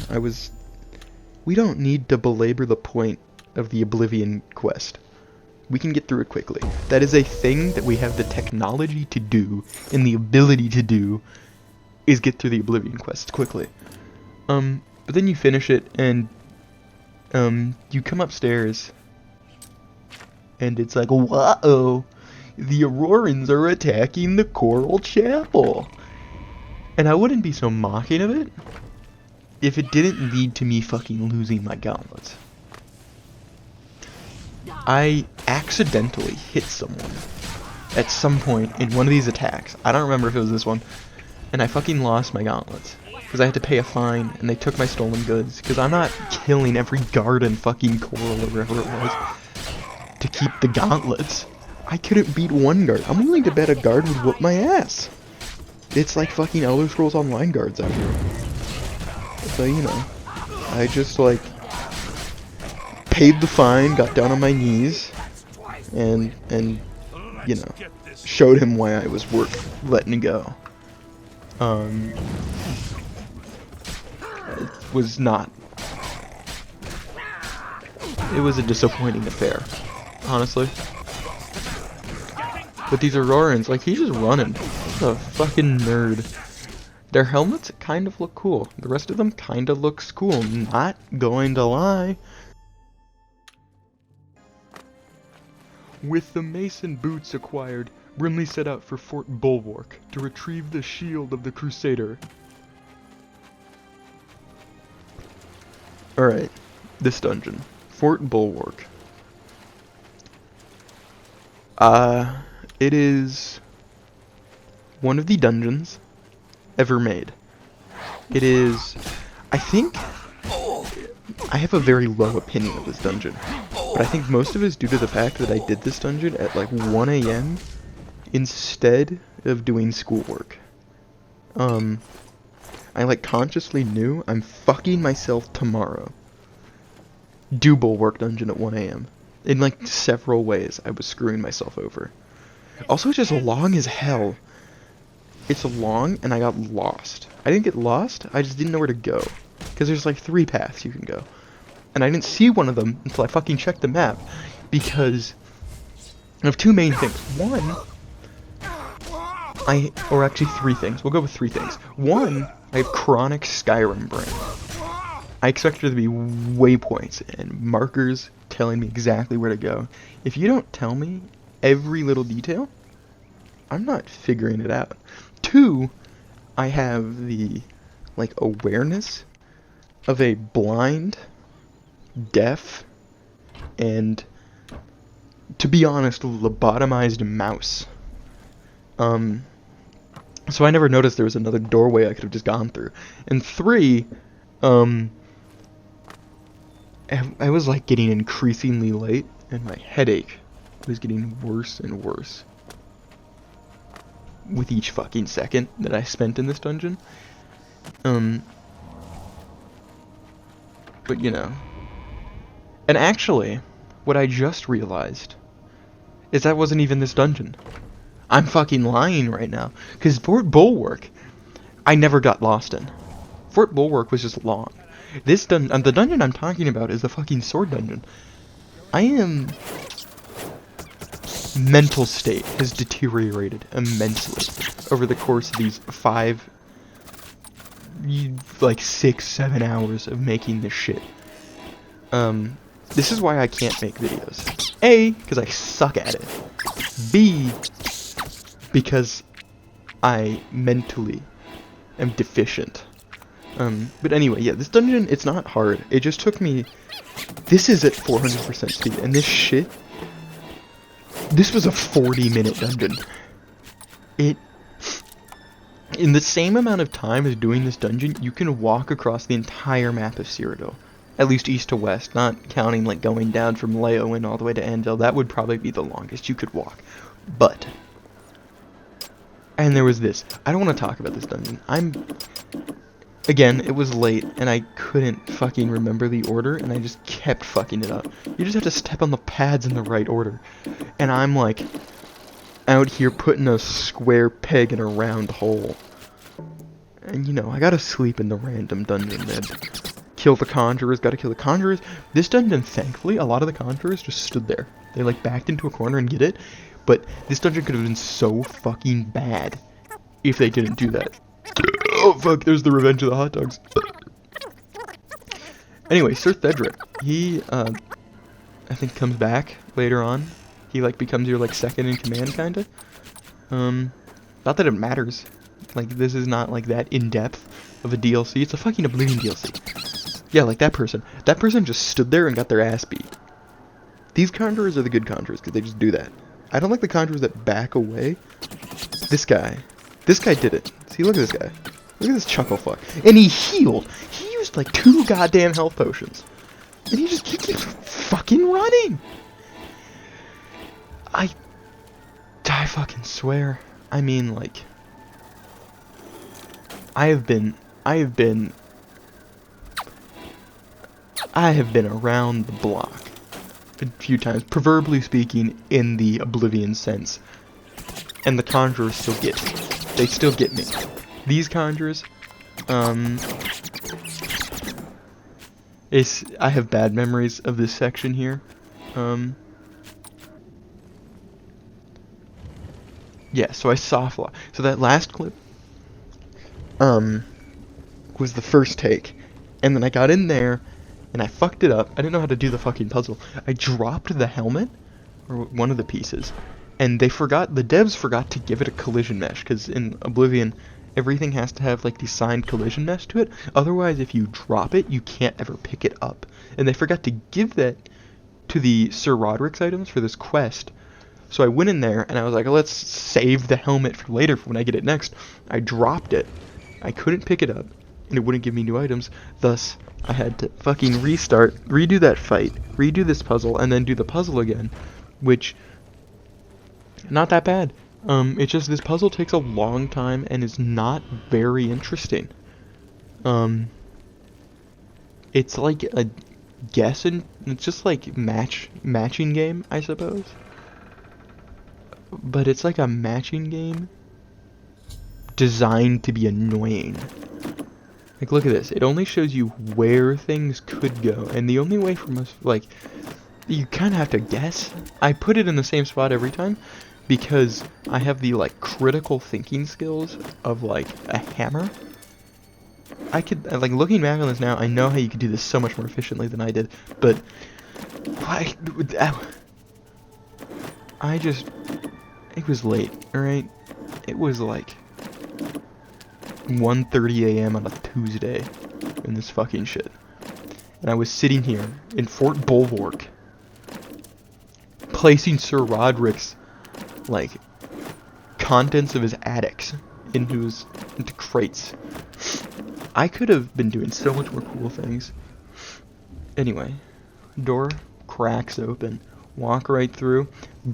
We don't need to belabor the point of the Oblivion quest. We can get through it quickly. That is a thing that we have the technology to do, and the ability to do, is get through the Oblivion quest quickly. But then you finish it, and you come upstairs, and it's like, whoa, the Aurorans are attacking the Coral Chapel. And I wouldn't be so mocking of it if it didn't lead to me fucking losing my gauntlets. I accidentally hit someone at some point in one of these attacks. I don't remember if it was this one. And I fucking lost my gauntlets. Because I had to pay a fine, and they took my stolen goods. Because I'm not killing every guard in fucking Coral or wherever it was to keep the gauntlets. I couldn't beat one guard. I'm willing to bet a guard would whoop my ass. It's like fucking Elder Scrolls Online guards out here. So, you know, I just, like, paid the fine, got down on my knees, and you know, showed him why I was worth letting go. It was not. It was a disappointing affair, honestly. But these Aurorans, like, he's just running. What a fucking nerd. Their helmets kind of look cool. The rest of them kind of looks cool. Not going to lie. With the mace and boots acquired, Brimley set out for Fort Bulwark to retrieve the shield of the Crusader. Alright, this dungeon. Fort Bulwark. It is one of the dungeons ever made. It is, I think, I have a very low opinion of this dungeon, but I think most of it is due to the fact that I did this dungeon at like 1 AM instead of doing schoolwork. I like consciously knew I'm fucking myself tomorrow. Do bulwark dungeon at 1 a.m. In like several ways, I was screwing myself over. Also, it's just long as hell. It's long, and I got lost. I didn't get lost, I just didn't know where to go. Because there's like 3 paths you can go. And I didn't see one of them until I fucking checked the map. Because of 2 main things. One, or actually 3 things. We'll go with 3 things. One, I have chronic Skyrim brain. I expect there to be waypoints and markers telling me exactly where to go. If you don't tell me every little detail, I'm not figuring it out. 2, I have the, like, awareness of a blind, deaf, and, to be honest, lobotomized mouse. So I never noticed there was another doorway I could have just gone through. And 3, I was like getting increasingly late, and my headache was getting worse and worse with each fucking second that I spent in this dungeon. But you know. And actually, what I just realized is that wasn't even this dungeon. I'm fucking lying right now. Because Fort Bulwark, I never got lost in. Fort Bulwark was just long. This the dungeon I'm talking about is the fucking sword dungeon. Mental state has deteriorated immensely over the course of these 5, like 6, 7 hours of making this shit. This is why I can't make videos. A, because I suck at it. B, because I mentally am deficient. But anyway, yeah, this dungeon, it's not hard. It just took me... This is at 400% speed, and this shit... This was a 40-minute dungeon. In the same amount of time as doing this dungeon, you can walk across the entire map of Cyrodiil. At least east to west, not counting like going down from Leowen all the way to Anvil. That would probably be the longest you could walk. But... And there was this. I don't want to talk about this dungeon. Again, it was late, and I couldn't fucking remember the order, and I just kept fucking it up. You just have to step on the pads in the right order. And I'm, like, out here putting a square peg in a round hole. And, you know, I gotta sleep in the random dungeon bed. Kill the conjurers, gotta kill the conjurers. This dungeon, thankfully, a lot of the conjurers just stood there. They, like, backed into a corner and get it. But this dungeon could have been so fucking bad if they didn't do that. Oh fuck, there's the revenge of the hot dogs. Anyway, Sir Thedric, he, I think comes back later on. He, like, becomes your, like, second in command, kinda. Not that it matters. Like, this is not, like, that in-depth of a DLC. It's a fucking Oblivion DLC. Yeah, like that person. That person just stood there and got their ass beat. These conjurers are the good conjurers, because they just do that. I don't like the conjurers that back away. This guy did it. See, look at this guy. Look at this chuckle fuck. And he healed. He used like 2 goddamn health potions. And he keeps fucking running. I fucking swear. I mean, like, I have been around the block a few times, proverbially speaking, in the Oblivion sense. And the conjurers still get me. They still get me. These conjurers, I have bad memories of this section here. Yeah, so I soft lock. So that last clip, was the first take. And then I got in there, and I fucked it up. I didn't know how to do the fucking puzzle. I dropped the helmet, or one of the pieces, and the devs forgot to give it a collision mesh, because in Oblivion, everything has to have, like, the signed collision mesh to it. Otherwise, if you drop it, you can't ever pick it up. And they forgot to give that to the Sir Roderick's items for this quest. So I went in there, and I was like, let's save the helmet for later for when I get it next. I dropped it. I couldn't pick it up, and it wouldn't give me new items. Thus, I had to fucking restart, redo that fight, redo this puzzle, and then do the puzzle again. Which, not that bad. It's just this puzzle takes a long time and is not very interesting. It's like a it's just like matching game, I suppose. But it's like a matching game designed to be annoying. Like, look at this. It only shows you where things could go, and the only way for us, like, you kind of have to guess. I put it in the same spot every time because I have the, like, critical thinking skills of, like, a hammer. I could, like, looking back on this now, I know how you could do this so much more efficiently than I did, but it was late, alright? It was like 1:30 a.m. on a Tuesday in this fucking shit. And I was sitting here in Fort Bulwark placing Sir Roderick's, like, contents of his attics into crates. I could have been doing so much more cool things. Anyway, door cracks open. Walk right through.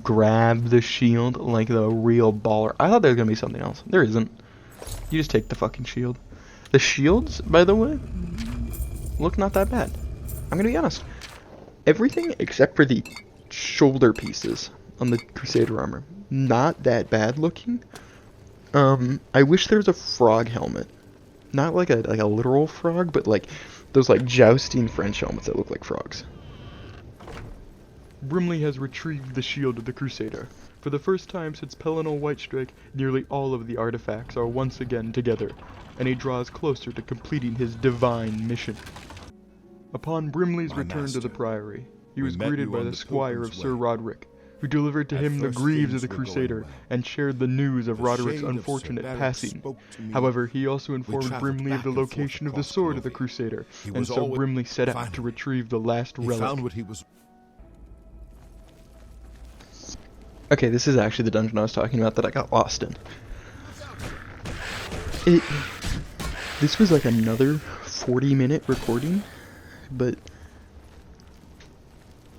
Grab the shield like the real baller. I thought there was gonna be something else. There isn't. You just take the fucking shield. The shields, by the way, look not that bad. I'm gonna be honest. Everything except for the shoulder pieces on the Crusader armor, not that bad looking. I wish there was a frog helmet. Not like a literal frog, but like those like jousting French helmets that look like frogs. Brimley has retrieved the shield of the Crusader. For the first time since Pelennor Whitestrike, nearly all of the artifacts are once again together, and he draws closer to completing his divine mission. Upon Brimley's return to the Priory, he was greeted by the squire of Sir Roderick, who delivered to him the greaves of the Crusader and shared the news of Roderick's unfortunate passing. However, he also informed Brimley of the location of the sword of the Crusader, and so Brimley set out to retrieve the last relic. Okay, this is actually the dungeon I was talking about that I got lost in. This was like another 40-minute recording, but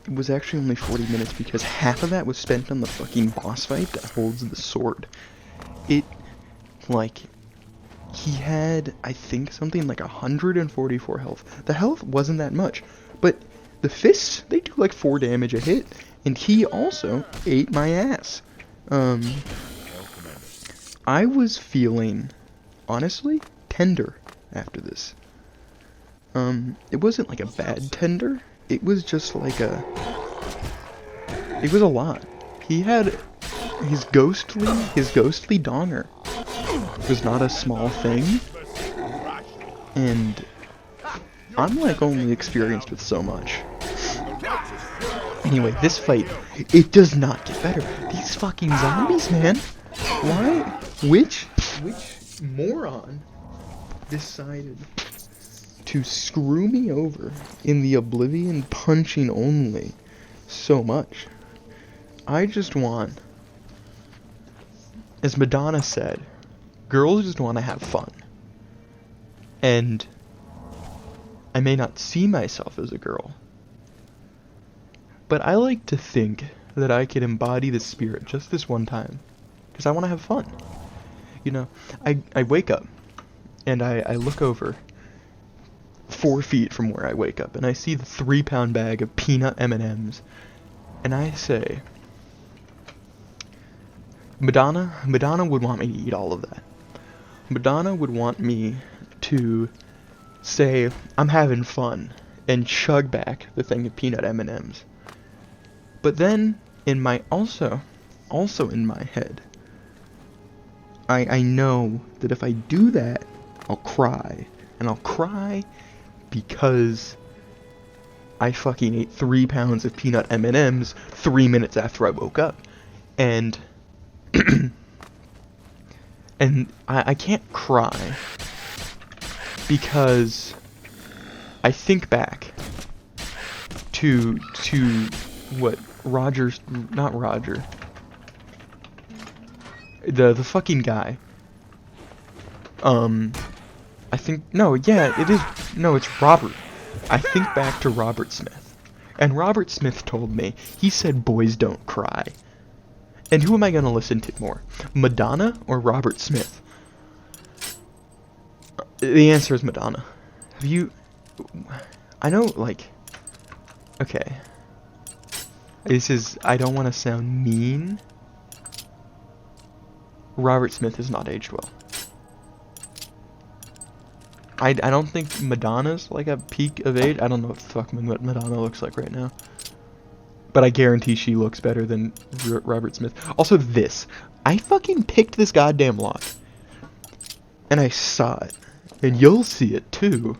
it was actually only 40 minutes because half of that was spent on the fucking boss fight that holds the sword. He had, I think, something like 144 health. The health wasn't that much, but the fists, they do like 4 damage a hit, and he also ate my ass. I was feeling, honestly, tender after this. It wasn't like a bad tender. It was just like it was a lot. He had his ghostly donger. It was not a small thing. And I'm like only experienced with so much. Anyway, this fight, it does not get better. These fucking zombies, man. Why? Which moron decided to screw me over in the Oblivion punching only so much? I just want, as Madonna said, girls just want to have fun. And I may not see myself as a girl, but I like to think that I could embody the spirit just this one time, because I want to have fun. You know, I wake up, and I look over 4 feet from where I wake up, and I see the 3-pound bag of peanut M&Ms, and I say, Madonna would want me to eat all of that. Madonna would want me to say, I'm having fun, and chug back the thing of peanut M&Ms. But then, in my, also in my head, I know that if I do that, I'll cry. And I'll cry because I fucking ate 3 pounds of peanut M&Ms 3 minutes after I woke up. And, and I can't cry because I think back to what not Roger, the fucking guy, I think, it's Robert. I think back to Robert Smith, and Robert Smith told me, he said boys don't cry. And who am I gonna listen to more, Madonna or Robert Smith? The answer is Madonna. Have you... I know, like... Okay. This is... I don't want to sound mean. Robert Smith is not aged well. I don't think Madonna's like a peak of age. I don't know what the fuck Madonna looks like right now. But I guarantee she looks better than Robert Smith. Also this. I fucking picked this goddamn lock. And I saw it. And you'll see it too.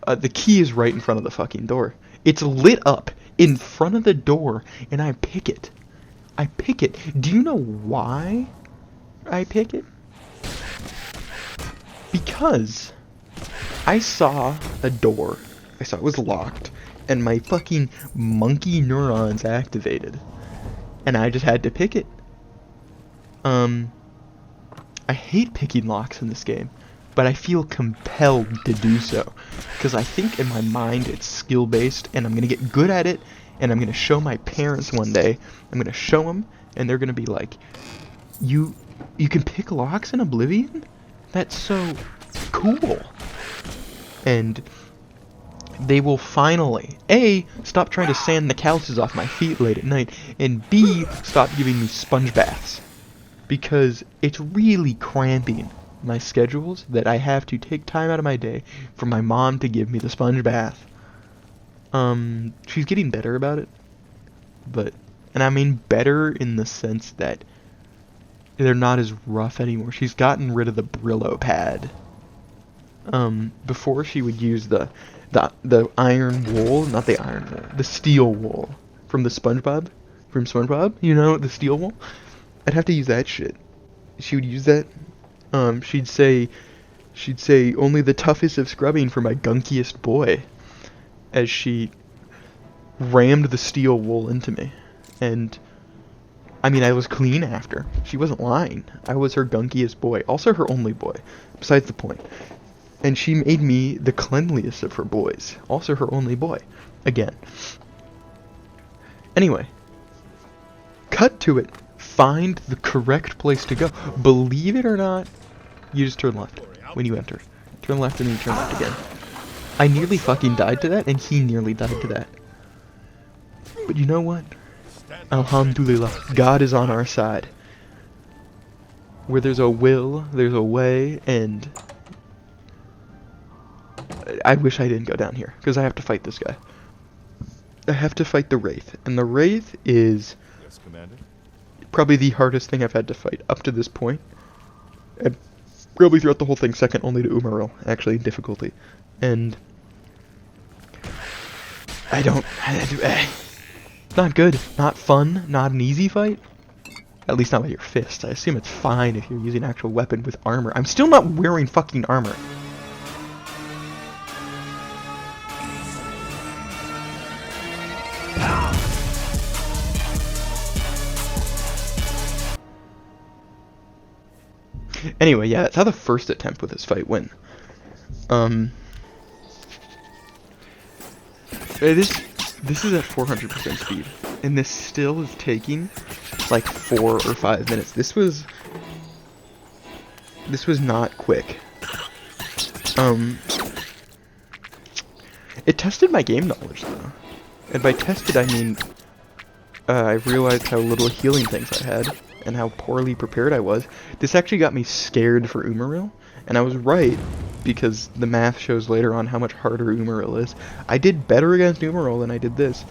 The key is right in front of the fucking door. It's lit up in front of the door, and I pick it. I pick it. Do you know why I pick it? Because I saw a door. I saw it was locked, and my fucking monkey neurons activated. And I just had to pick it. I hate picking locks in this game, but I feel compelled to do so. Because I think in my mind it's skill-based, and I'm going to get good at it, and I'm going to show my parents one day. I'm going to show them, and they're going to be like, You can pick locks in Oblivion? That's so cool. And they will finally, A, stop trying to sand the calluses off my feet late at night, and B, stop giving me sponge baths. Because it's really cramping my schedules that I have to take time out of my day for my mom to give me the sponge bath. She's getting better about it. But, and I mean better in the sense that they're not as rough anymore. She's gotten rid of the Brillo pad. Before she would use the iron wool, not the iron wool, the steel wool from SpongeBob, you know, the steel wool. I'd have to use that shit. She would use that. She'd say only the toughest of scrubbing for my gunkiest boy, as she rammed the steel wool into me. And I mean, I was clean after. She wasn't lying. I was her gunkiest boy. Also her only boy. Besides the point. And she made me the cleanliest of her boys. Also her only boy. Again. Anyway. Cut to it. Find the correct place to go. Believe it or not, you just turn left when you enter. Turn left and then you turn left again. I nearly fucking died to that, and he nearly died to that. But you know what? Alhamdulillah, God is on our side. Where there's a will, there's a way, and I wish I didn't go down here, because I have to fight this guy. I have to fight the Wraith, and the Wraith is Yes, Commander. probably the hardest thing I've had to fight up to this point. And probably throughout the whole thing, second only to Umaril, actually, in difficulty. And not good, not fun, not an easy fight. At least not with your fist. I assume it's fine if you're using an actual weapon with armor. I'm still not wearing fucking armor. Anyway, yeah, that's how the first attempt with this fight went. This is at 400% speed, and this still is taking like 4 or 5 minutes. This was not quick. It tested my game knowledge though, and by tested I mean I realized how little healing things I had and how poorly prepared I was. This actually got me scared for Umaril, and I was right, because the math shows later on how much harder Umaril is. I did better against Umaril than I did this,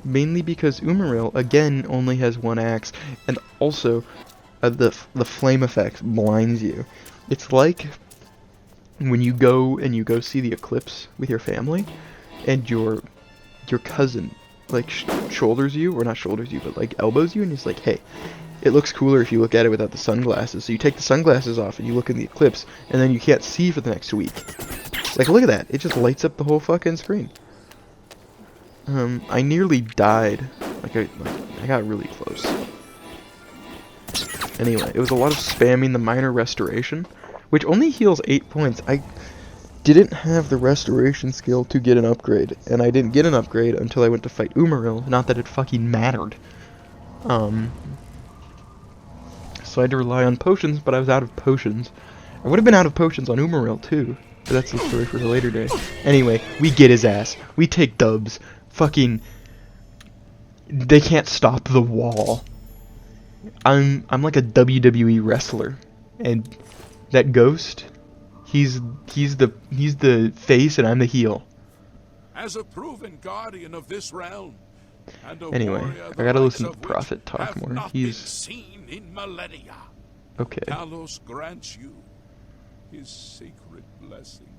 mainly because Umaril, again, only has one axe, and also the flame effect blinds you. It's like when you go see the eclipse with your family, and your cousin, like, shoulders you, or not shoulders you, but like elbows you, and he's like, hey, it looks cooler if you look at it without the sunglasses. So you take the sunglasses off and you look in the eclipse, and then you can't see for the next week. Like, look at that. It just lights up the whole fucking screen. I nearly died. I got really close. Anyway, it was a lot of spamming the minor restoration, which only heals 8 points. I didn't have the restoration skill to get an upgrade, and I didn't get an upgrade until I went to fight Umaril. Not that it fucking mattered. So I had to rely on potions, but I was out of potions. I would have been out of potions on Umaril too, but that's the story for a later day. Anyway, we get his ass. We take dubs. Fucking, they can't stop the wall. I'm like a WWE wrestler, and that ghost, he's the face and I'm the heel. As a proven guardian of this realm, and a Anyway, warrior I gotta the listen to likes of Prophet which talk have more. not He's been seen in millennia. okay. Talos grants you his sacred blessing.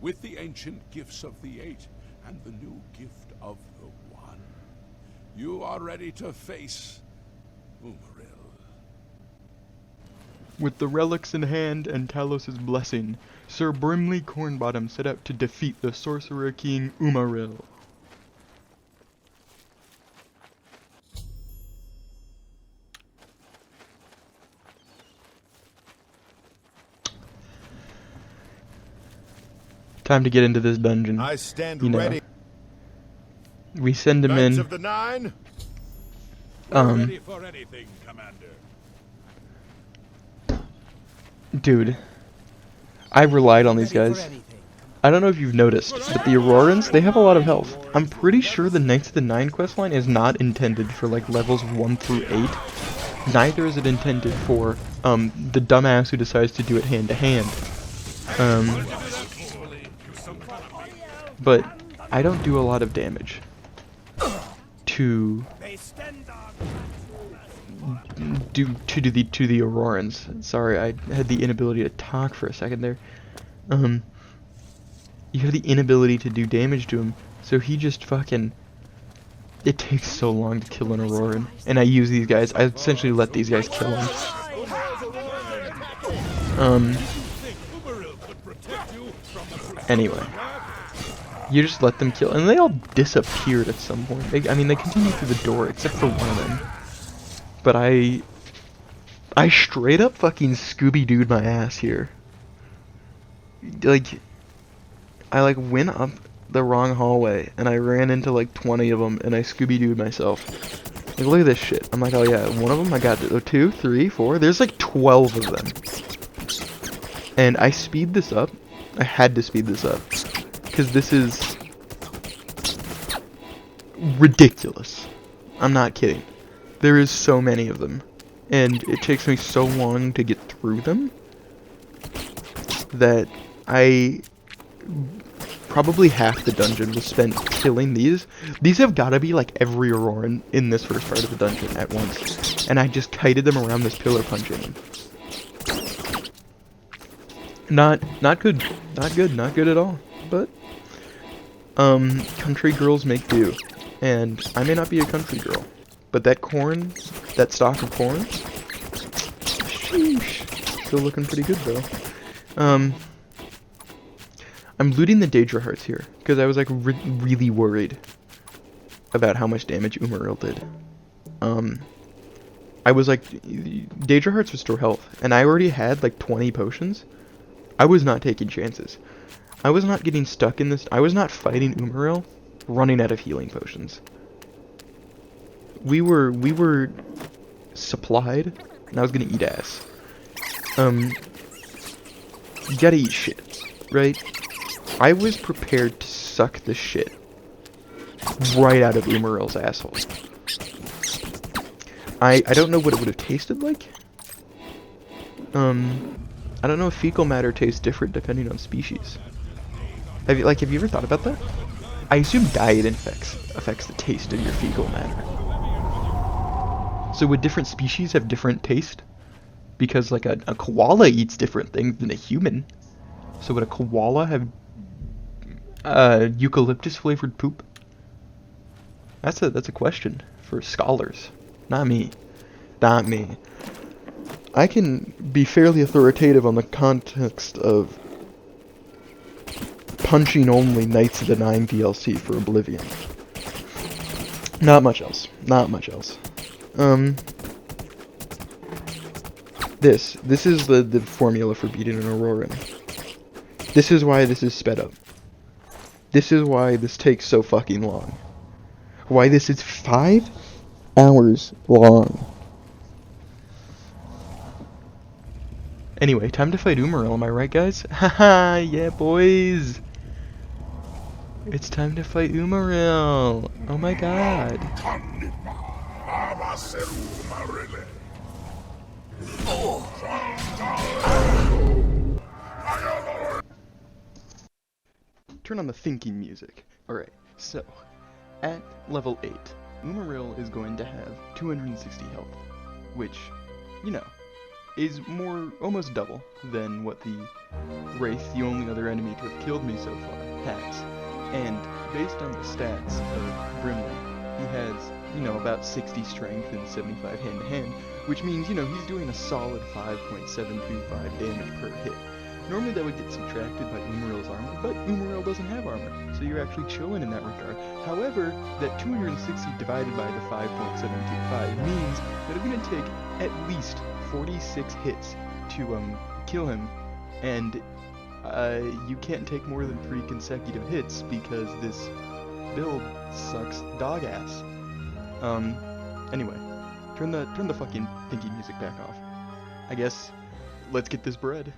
With the ancient gifts of the Eight and the new gift of the One, you are ready to face Umaril. With the relics in hand and Talos' blessing, Sir Brimley Cornbottom set out to defeat the Sorcerer King Umaril. Time to get into this dungeon. I stand You know. ready. We send him Knights in. of the Nine. Ready for anything, Commander. Dude, I relied on these guys. I don't know if you've noticed, but the Aurorans, they have a lot of health. I'm pretty sure the Knights of the Nine questline is not intended for like levels 1 through 8. Neither is it intended for the dumbass who decides to do it hand to hand. But I don't do a lot of damage to the Aurorans. Sorry, I had the inability to talk for a second there. You have the inability to do damage to him, so he just fucking. It takes so long to kill an Auroran, and I use these guys. I essentially let these guys kill him. Anyway, you just let them kill, and they all disappeared at some point. I mean, they continued through the door, except for one of them. But I straight up fucking Scooby-Dooed my ass here. Like, I like went up the wrong hallway, and I ran into like 20 of them, and I Scooby-Dooed myself. Like, look at this shit. I'm like, oh yeah, one of them I got 2, 3, 4. There's like 12 of them. And I speed this up. I had to speed this up. Because this is ridiculous. I'm not kidding. There is so many of them. And it takes me so long to get through them that probably half the dungeon was spent killing these. These have got to be like every Auroran in this first part of the dungeon at once. And I just kited them around this pillar punching them. Not good. Not good at all. But country girls make do. And I may not be a country girl, but that corn, that stalk of corn, sheesh, still looking pretty good though. I'm looting the Daedra hearts here because I was like really worried about how much damage Umaril did. I was like, Daedra hearts restore health, and I already had like 20 potions. I was not taking chances. I was not getting stuck in this. I was not fighting Umaril running out of healing potions. We were supplied, and I was gonna eat ass. You gotta eat shit, right? I was prepared to suck the shit right out of Umaril's asshole. I don't know what it would have tasted like. I don't know if fecal matter tastes different depending on species. Have you ever thought about that? I assume diet affects the taste of your fecal matter. So would different species have different taste? Because like a koala eats different things than a human. So would a koala have eucalyptus flavored poop? That's a question for scholars. Not me. Not me. I can be fairly authoritative on the context of punching only Knights of the Nine DLC for Oblivion. Not much else. Not much else. This is the formula for beating an Auroran. This is why this is sped up. This is why this takes so fucking long. Why this is 5 hours long. Anyway, time to fight Umaril, am I right, guys? Haha, yeah, boys! It's time to fight Umaril! Oh my god. Turn on the thinking music. Alright, so, at level 8, Umaril is going to have 260 health, which, you know, is almost double than what the Wraith, the only other enemy to have killed me so far, has. And based on the stats of Brimley, he has, you know, about 60 strength and 75 hand-to-hand, which means, you know, he's doing a solid 5.725 damage per hit. Normally that would get subtracted by Umaril's armor, but Umaril doesn't have armor, so you're actually chilling in that regard. However, that 260 divided by the 5.725 means that it's going to take at least 46 hits to kill him, and you can't take more than 3 consecutive hits because this build sucks dog ass. Anyway, turn the fucking thinking music back off. I guess let's get this bread.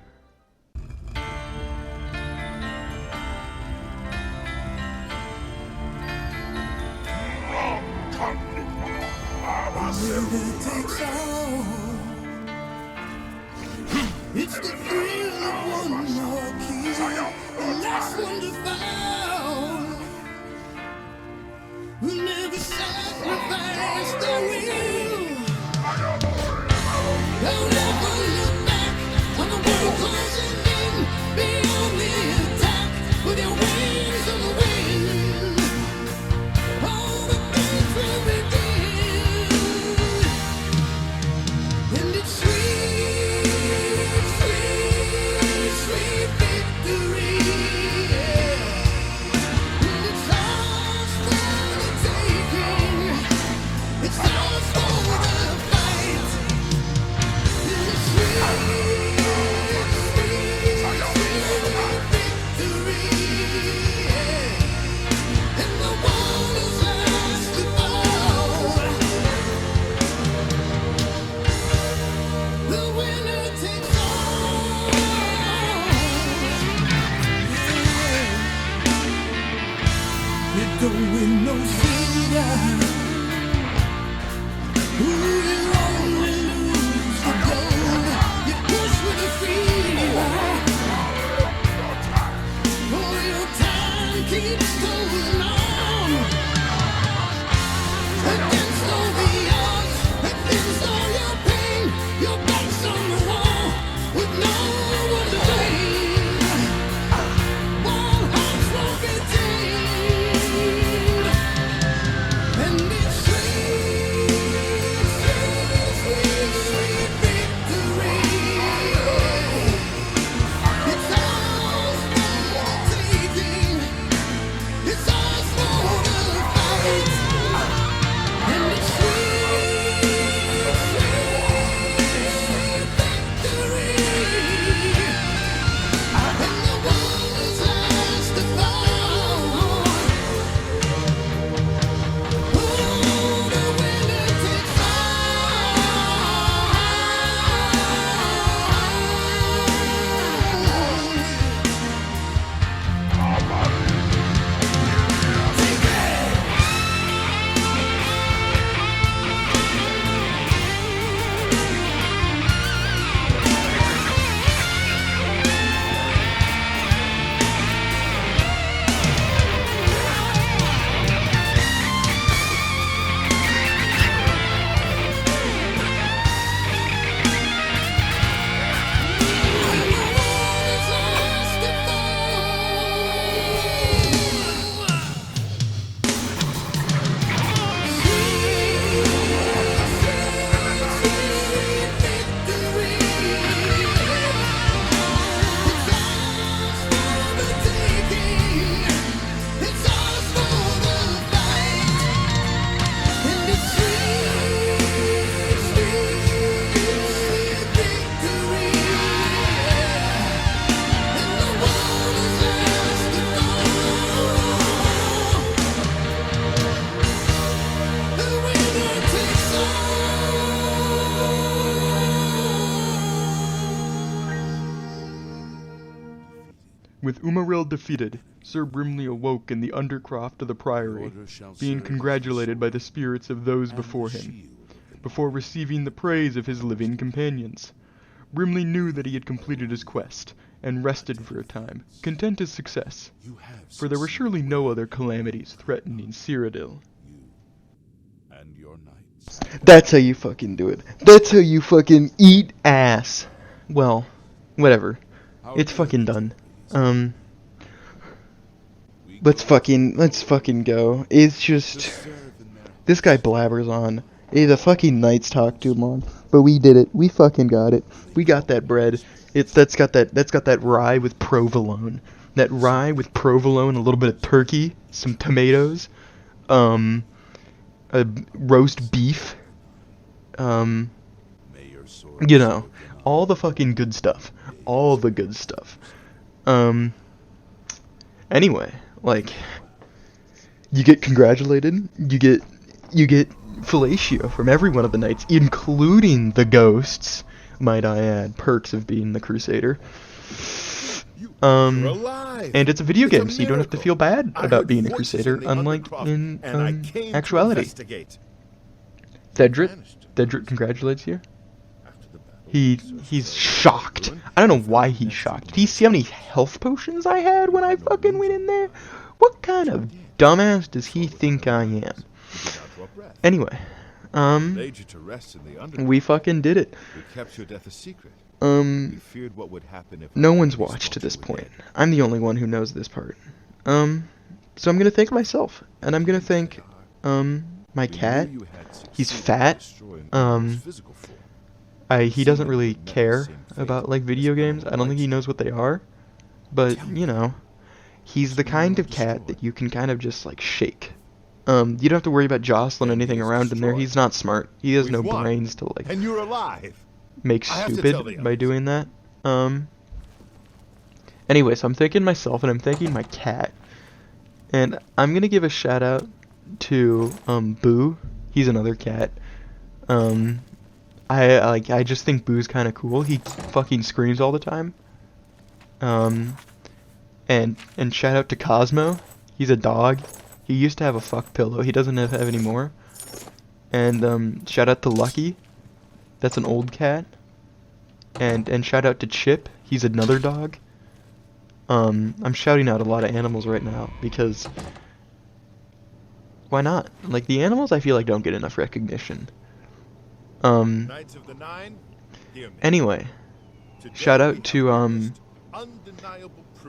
It's the thrill of one more kill, the last one to fall. We'll never sacrifice their will. Don't ever look back when the world closing in. Be on the attack with your wings on the wind. All the things will begin, and it's sweet, sweet, sweet victory. And it's ours for the taking. It's ours for the fight. And it's sweet, sweet, sweet victory. And the one is last to fall. The winner takes all. You don't win no silver. Ooh, you only lose the gold. You push with the fever. For your time keeps going on. Against all the odds, against all your pain, your back's on the wall with no one to blame. While hearts won't be tamed, and it's sweet, sweet, sweet, sweet victory. It's ours for the taking. With Umaril defeated, Sir Brimley awoke in the undercroft of the Priory, being congratulated by the spirits of those before him, before receiving the praise of his living companions. Brimley knew that he had completed his quest, and rested for a time, content as success, for there were surely no other calamities threatening Cyrodiil. And your knights. That's how you fucking do it. That's how you fucking eat ass. Well, whatever. It's fucking done. Let's fucking go. It's just, this guy blabbers on. The fucking knights talk too long, but we did it. We fucking got it. We got that bread. That's got that rye with provolone. That rye with provolone, a little bit of turkey, some tomatoes, a roast beef, you know, all the fucking good stuff. All the good stuff. Anyway, like, you get congratulated, you get fellatio from every one of the knights, including the ghosts, might I add, perks of being the crusader. And it's a video game, so you don't have to feel bad about being a crusader, unlike in actuality. Cedric congratulates you. He's shocked. I don't know why he's shocked. Do you see how many health potions I had when I fucking went in there? What kind of dumbass does he think I am? Anyway, we fucking did it. No one's watched to this point. I'm the only one who knows this part. So I'm gonna thank myself, and I'm gonna thank my cat. He's fat. He doesn't really care about, like, video games. I don't think he knows what they are. But, you know, he's the kind of cat that you can kind of just, like, shake. You don't have to worry about jostling anything around in there. He's not smart. He has no brains to, like, and you're alive. Make stupid by doing that. Anyway, so I'm thanking myself and I'm thanking my cat. And I'm gonna give a shout out to, Boo. He's another cat. I just think Boo's kind of cool. He fucking screams all the time. And shout out to Cosmo. He's a dog. He used to have a fuck pillow. He doesn't have anymore. And shout out to Lucky. That's an old cat. And shout out to Chip. He's another dog. I'm shouting out a lot of animals right now because why not? Like, the animals I feel like don't get enough recognition. Anyway, shout out to,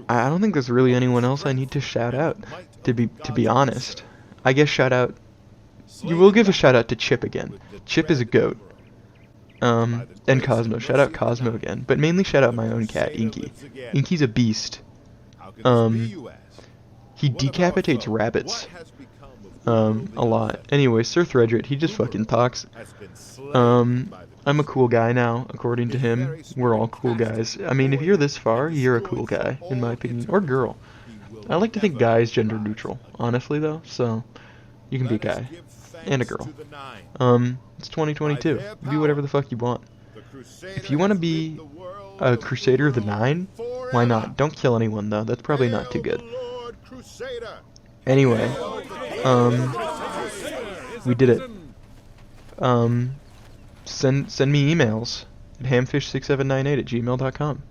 I don't think there's really anyone else I need to shout out, to be honest. I guess shout out, you will give a shout out to Chip again. Chip is a goat. And Cosmo, shout out Cosmo again, but mainly shout out my own cat, Inky. Inky's a beast. He decapitates rabbits. A lot. Anyway, Sir Thredrit, he just fucking talks. I'm a cool guy now, according to him. We're all cool guys. I mean, if you're this far, you're a cool guy, in my opinion. Or girl. I like to think guys gender neutral, honestly though, so you can be a guy. And a girl. It's 2022. Be whatever the fuck you want. If you want to be a Crusader of the Nine, why not? Don't kill anyone though, that's probably not too good. Anyway, we did it. Send me emails at hamfish6798@gmail.com.